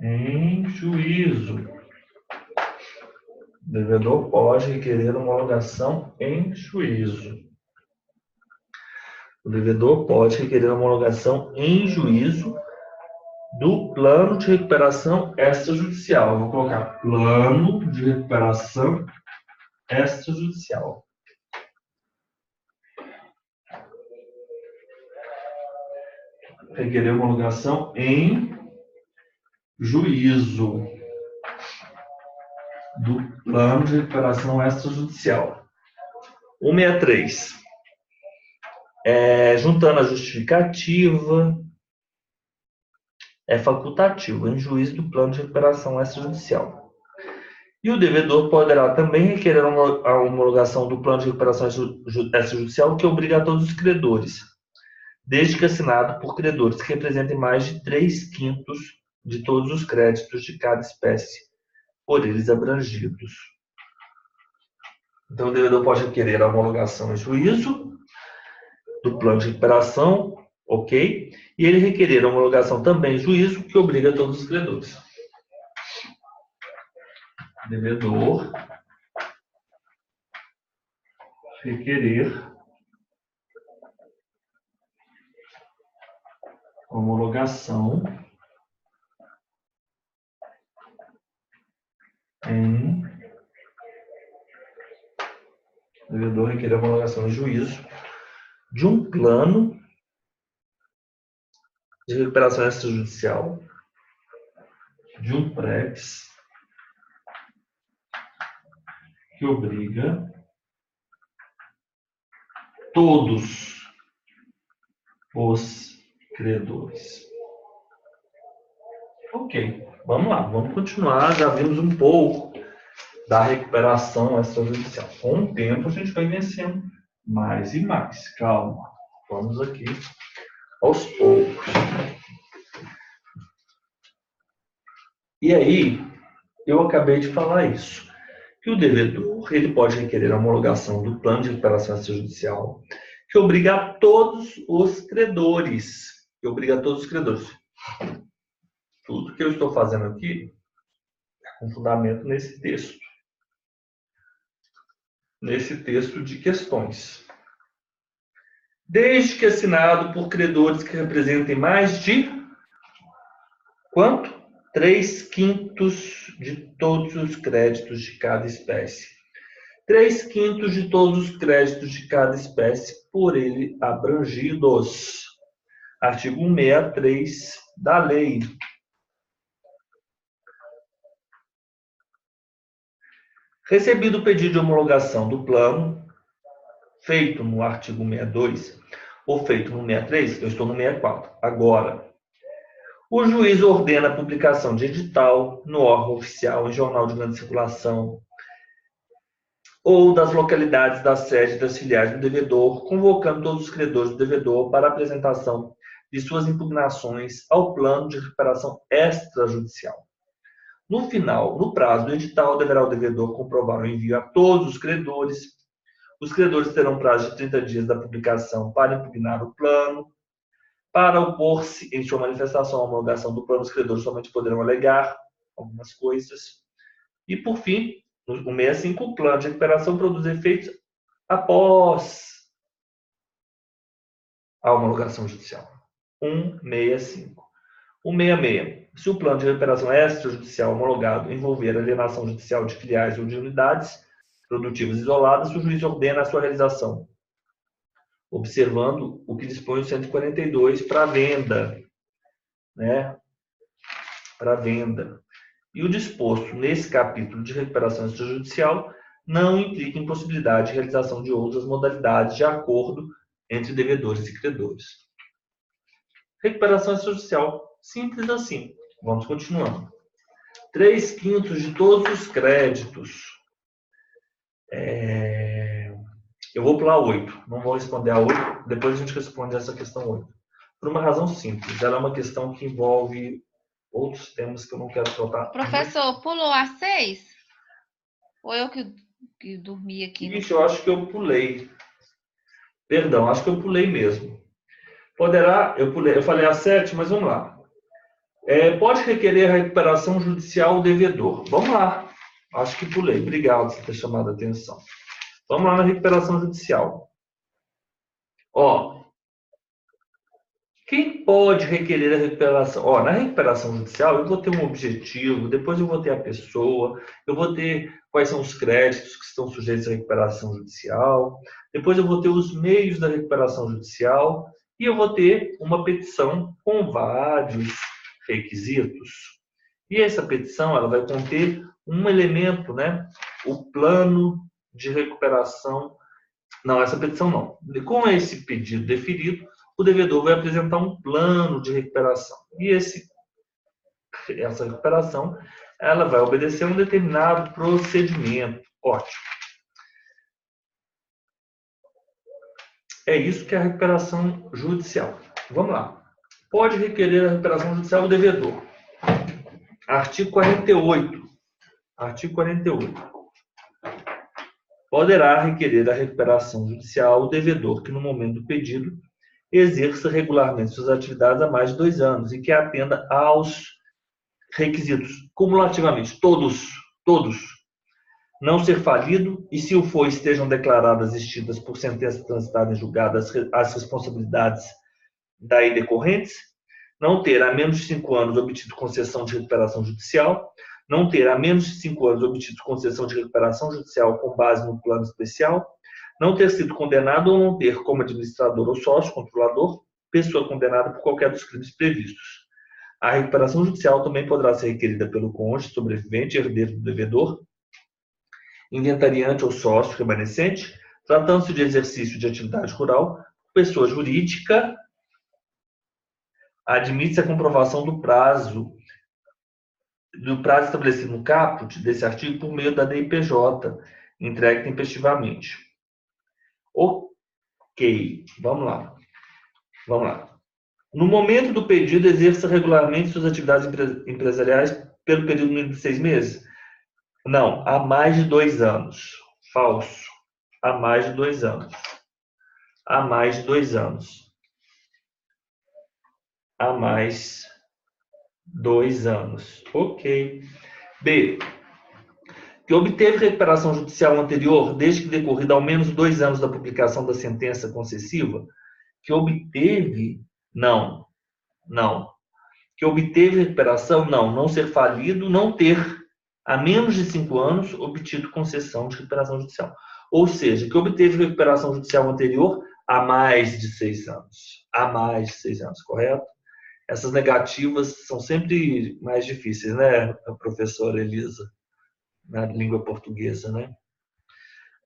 em juízo. O devedor pode requerer homologação em juízo. O devedor pode requerer homologação em juízo do plano de recuperação extrajudicial. Eu vou colocar plano de recuperação extrajudicial. Requerer homologação em juízo do plano de recuperação extrajudicial. 163. juntando a justificativa, é facultativo em juízo do plano de recuperação extrajudicial. E o devedor poderá também requerer a homologação do plano de recuperação extrajudicial que obriga a todos os credores, desde que assinado por credores que representem mais de 3/5 de todos os créditos de cada espécie por eles abrangidos. Então, o devedor pode requerer a homologação em juízo do plano de recuperação, ok? E ele requerer a homologação também em juízo que obriga a todos os credores. Devedor requerer homologação em devedor requerer homologação em juízo de um plano de recuperação extrajudicial, de um PREX, que obriga todos os credores. Ok, vamos lá, vamos continuar. Já vimos um pouco da recuperação extrajudicial. Com o tempo, a gente vai vencendo mais e mais. Calma, vamos aqui aos poucos. E aí, eu acabei de falar isso, que o devedor ele pode requerer a homologação do plano de recuperação extrajudicial, que obriga a todos os credores. Que obriga a todos os credores. Tudo que eu estou fazendo aqui é com fundamento nesse texto. Nesse texto de questões. Desde que assinado por credores que representem mais de quanto? 3/5 de todos os créditos de cada espécie. 3/5 de todos os créditos de cada espécie por ele abrangidos. Artigo 163 da lei. Recebido o pedido de homologação do plano, feito no artigo 62 ou feito no 63, eu estou no 64. Agora, o juiz ordena a publicação de edital no órgão oficial em jornal de grande circulação ou das localidades da sede das filiais do devedor, convocando todos os credores do devedor para apresentação de suas impugnações ao plano de recuperação extrajudicial. No final, no prazo do edital, deverá o devedor comprovar o envio a todos os credores. Os credores terão prazo de 30 dias da publicação para impugnar o plano. Para opor-se em sua manifestação à homologação do plano, os credores somente poderão alegar algumas coisas. E, por fim, no 65, o plano de recuperação produz efeitos após a homologação judicial. 165. 166. Se o plano de recuperação extrajudicial homologado envolver alienação judicial de filiais ou de unidades produtivas isoladas, o juiz ordena a sua realização, observando o que dispõe o 142 para venda, né? Para venda. E o disposto nesse capítulo de recuperação extrajudicial não implica impossibilidade de realização de outras modalidades de acordo entre devedores e credores. Recuperação extrajudicial, simples assim. Vamos continuando. 3/5 de todos os créditos. Eu vou pular 8. Não vou responder a 8. Depois a gente responde essa questão 8. Por uma razão simples. Ela é uma questão que envolve outros temas que eu não quero tratar.
Professor, pulou a 6? Ou eu que dormi aqui?
Ixi, eu acho que eu pulei. Perdão, acho que eu pulei mesmo. Eu falei a 7, mas vamos lá. Pode requerer a recuperação judicial o devedor. Vamos lá. Acho que pulei. Obrigado por ter chamado a atenção. Vamos lá na recuperação judicial. Quem pode requerer a recuperação? Na recuperação judicial, eu vou ter um objetivo, depois eu vou ter a pessoa, eu vou ter quais são os créditos que estão sujeitos à recuperação judicial, depois eu vou ter os meios da recuperação judicial e eu vou ter uma petição com vários requisitos. E essa petição ela vai conter um elemento, né? O plano de recuperação Não, essa petição não. Com esse pedido deferido, o devedor vai apresentar um plano de recuperação. E essa recuperação, ela vai obedecer a um determinado procedimento. Ótimo. É isso que é a recuperação judicial. Vamos lá. Pode requerer a recuperação judicial o devedor. Artigo 48. Artigo 48. Poderá requerer a recuperação judicial o devedor que, no momento do pedido, exerça regularmente suas atividades há mais de 2 anos e que atenda aos requisitos cumulativamente, todos, não ser falido e, se o for, estejam declaradas extintas por sentença transitada em julgado as responsabilidades daí decorrentes, não ter há menos de 5 anos obtido concessão de recuperação judicial, não ter há menos de 5 anos obtido concessão de recuperação judicial com base no plano especial, não ter sido condenado ou não ter como administrador ou sócio, controlador, pessoa condenada por qualquer dos crimes previstos. A recuperação judicial também poderá ser requerida pelo cônjuge, sobrevivente, herdeiro do devedor, inventariante ou sócio remanescente, tratando-se de exercício de atividade rural, pessoa jurídica, admite-se a comprovação do prazo estabelecido no caput desse artigo por meio da DIPJ, entregue tempestivamente. Ok, vamos lá. No momento do pedido, exerça regularmente suas atividades empresariais pelo período mínimo de 6 meses? Não, há mais de 2 anos. Falso. Há mais de 2 anos. Há mais de 2 anos. Há mais 2 anos. Ok. B. Que obteve recuperação judicial anterior, desde que decorrido ao menos 2 anos da publicação da sentença concessiva? Que obteve? Não. Que obteve recuperação? Não ser falido, não ter, há menos de 5 anos, obtido concessão de recuperação judicial. Ou seja, que obteve recuperação judicial anterior há mais de 6 anos. Há mais de 6 anos, correto? Essas negativas são sempre mais difíceis, né, professora Elisa? Na língua portuguesa, né?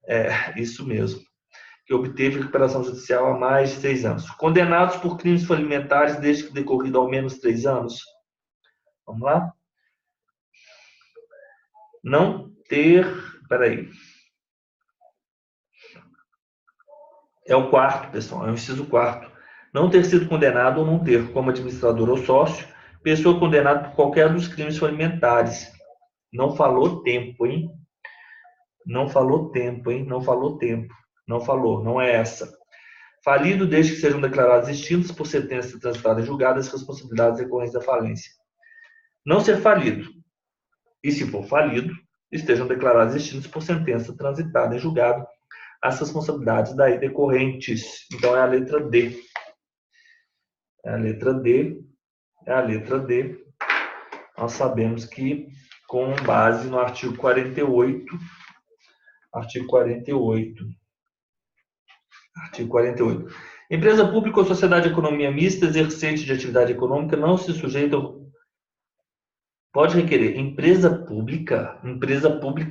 É, isso mesmo. Que obteve recuperação judicial há mais de 6 anos. Condenados por crimes falimentares desde que decorrido ao menos 3 anos. Vamos lá? Não ter... Peraí. É o quarto, pessoal. É o inciso quarto. Não ter sido condenado ou não ter, como administrador ou sócio, pessoa condenada por qualquer dos crimes falimentares. Não falou tempo, hein? Não falou, não é essa. Falido desde que sejam declarados extintos por sentença transitada em julgado as responsabilidades decorrentes da falência. Não ser falido. E, se for falido, estejam declarados extintos por sentença transitada em julgado as responsabilidades daí decorrentes. Então, é a letra D. É a letra D. Nós sabemos que, com base no artigo 48, empresa pública ou sociedade de economia mista exercente de atividade econômica não se sujeita ao... Pode requerer. Empresa pública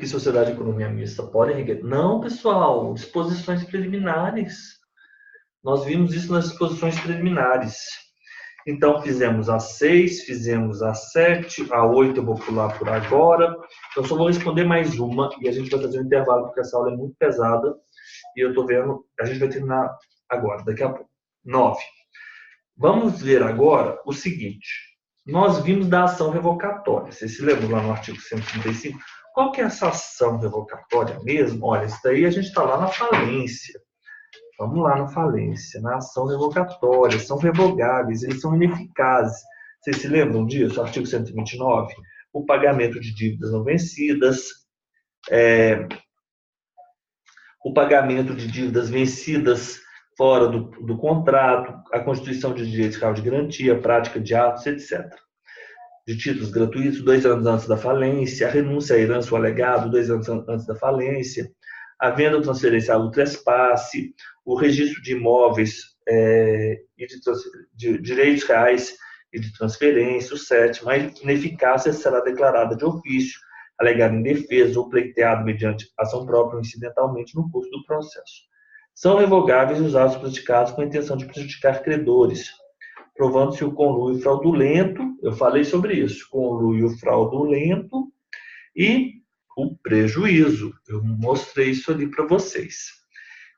e sociedade de economia mista podem requerer. Não, pessoal, disposições preliminares. Nós vimos isso nas disposições preliminares. Então, fizemos a 6, fizemos a 7, a 8 eu vou pular por agora. Eu só vou responder mais uma e a gente vai fazer um intervalo, porque essa aula é muito pesada. E eu estou vendo, a gente vai terminar agora, daqui a pouco. 9. Vamos ver agora o seguinte. Nós vimos da ação revocatória. Vocês se lembram lá no artigo 135? Qual que é essa ação revocatória mesmo? Olha, isso daí a gente está lá na falência. Vamos lá na falência, na ação revocatória. São revogáveis, eles são ineficazes. Vocês se lembram disso? Artigo 129. O pagamento de dívidas não vencidas. O pagamento de dívidas vencidas fora do contrato, a constituição de direitos real de garantia, prática de atos, etc. De títulos gratuitos, 2 anos antes da falência, a renúncia à herança ou alegado, 2 anos antes da falência, a venda ou transferência ao trespasse, o registro de imóveis e de direitos reais e de transferência, o 7º, a ineficácia será declarada de ofício, alegada em defesa ou pleiteado mediante ação própria ou incidentalmente no curso do processo. são revogáveis os atos praticados com a intenção de prejudicar credores, provando-se o conluio fraudulento, eu falei sobre isso, conluio fraudulento e o prejuízo. Eu mostrei isso ali para vocês.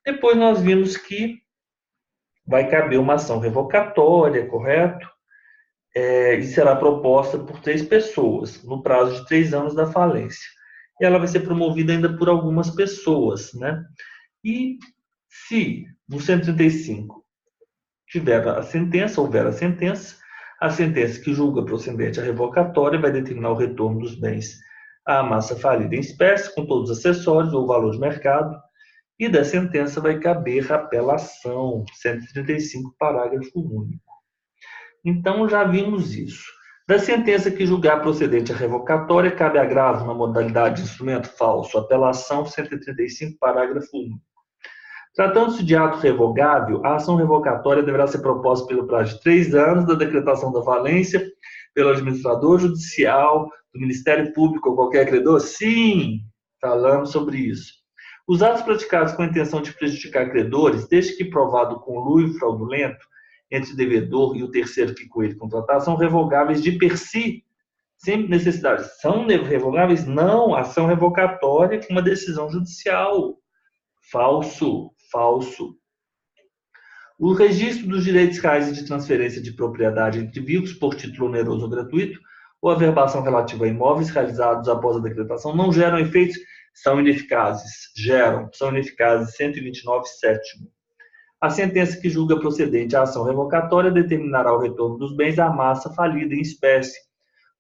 Depois nós vimos que vai caber uma ação revocatória, correto? E será proposta por 3 pessoas, no prazo de 3 anos da falência. E ela vai ser promovida ainda por algumas pessoas, né? E se no 135 houver a sentença que julga procedente a revocatória vai determinar o retorno dos bens à massa falida em espécie, com todos os acessórios ou valor de mercado, e da sentença vai caber apelação, 135, parágrafo único. Então, já vimos isso. Da sentença que julgar procedente a revocatória, cabe agravo na modalidade de instrumento falso, apelação, 135, parágrafo único. Tratando-se de ato revogável, a ação revocatória deverá ser proposta pelo prazo de 3 anos da decretação da falência, pelo administrador judicial, do Ministério Público ou qualquer credor? Sim, falamos sobre isso. Os atos praticados com a intenção de prejudicar credores, desde que provado conluio fraudulento entre o devedor e o terceiro que com ele contratar, são revogáveis de per si, sem necessidade. São revogáveis? Não, ação revocatória com uma decisão judicial. Falso. O registro dos direitos reais e de transferência de propriedade entre vivos por título oneroso ou gratuito, ou a verbação relativa a imóveis realizados após a decretação não geram efeitos, são ineficazes. São ineficazes, 129, sétimo. A sentença que julga procedente a ação revocatória determinará o retorno dos bens à massa falida em espécie,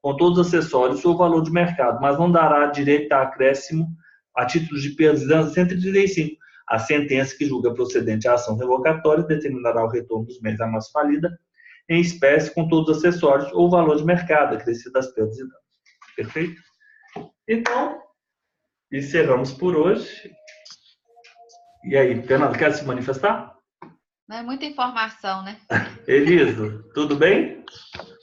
com todos os acessórios ou valor de mercado, mas não dará direito a acréscimo a títulos de perdão, 135. A sentença que julga procedente a ação revocatória determinará o retorno dos bens à massa falida em espécie, com todos os acessórios ou valor de mercado, acrescido das perdas e danos. Perfeito? Então, encerramos por hoje. E aí, Fernando, quer se manifestar?
Não é muita informação, né?
Elisa, tudo bem?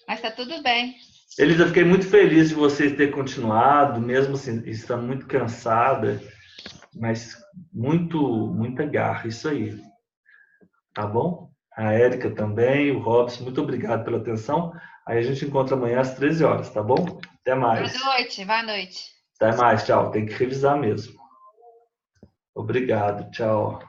Mas tá tudo bem.
Elisa, fiquei muito feliz de você ter continuado, mesmo assim, estando muito cansada, mas muita garra, isso aí. Tá bom? A Érica também, o Robson, muito obrigado pela atenção. Aí a gente encontra amanhã às 13 horas, tá bom? Até mais.
Boa noite.
Até mais, tchau. Tem que revisar mesmo. Obrigado, tchau.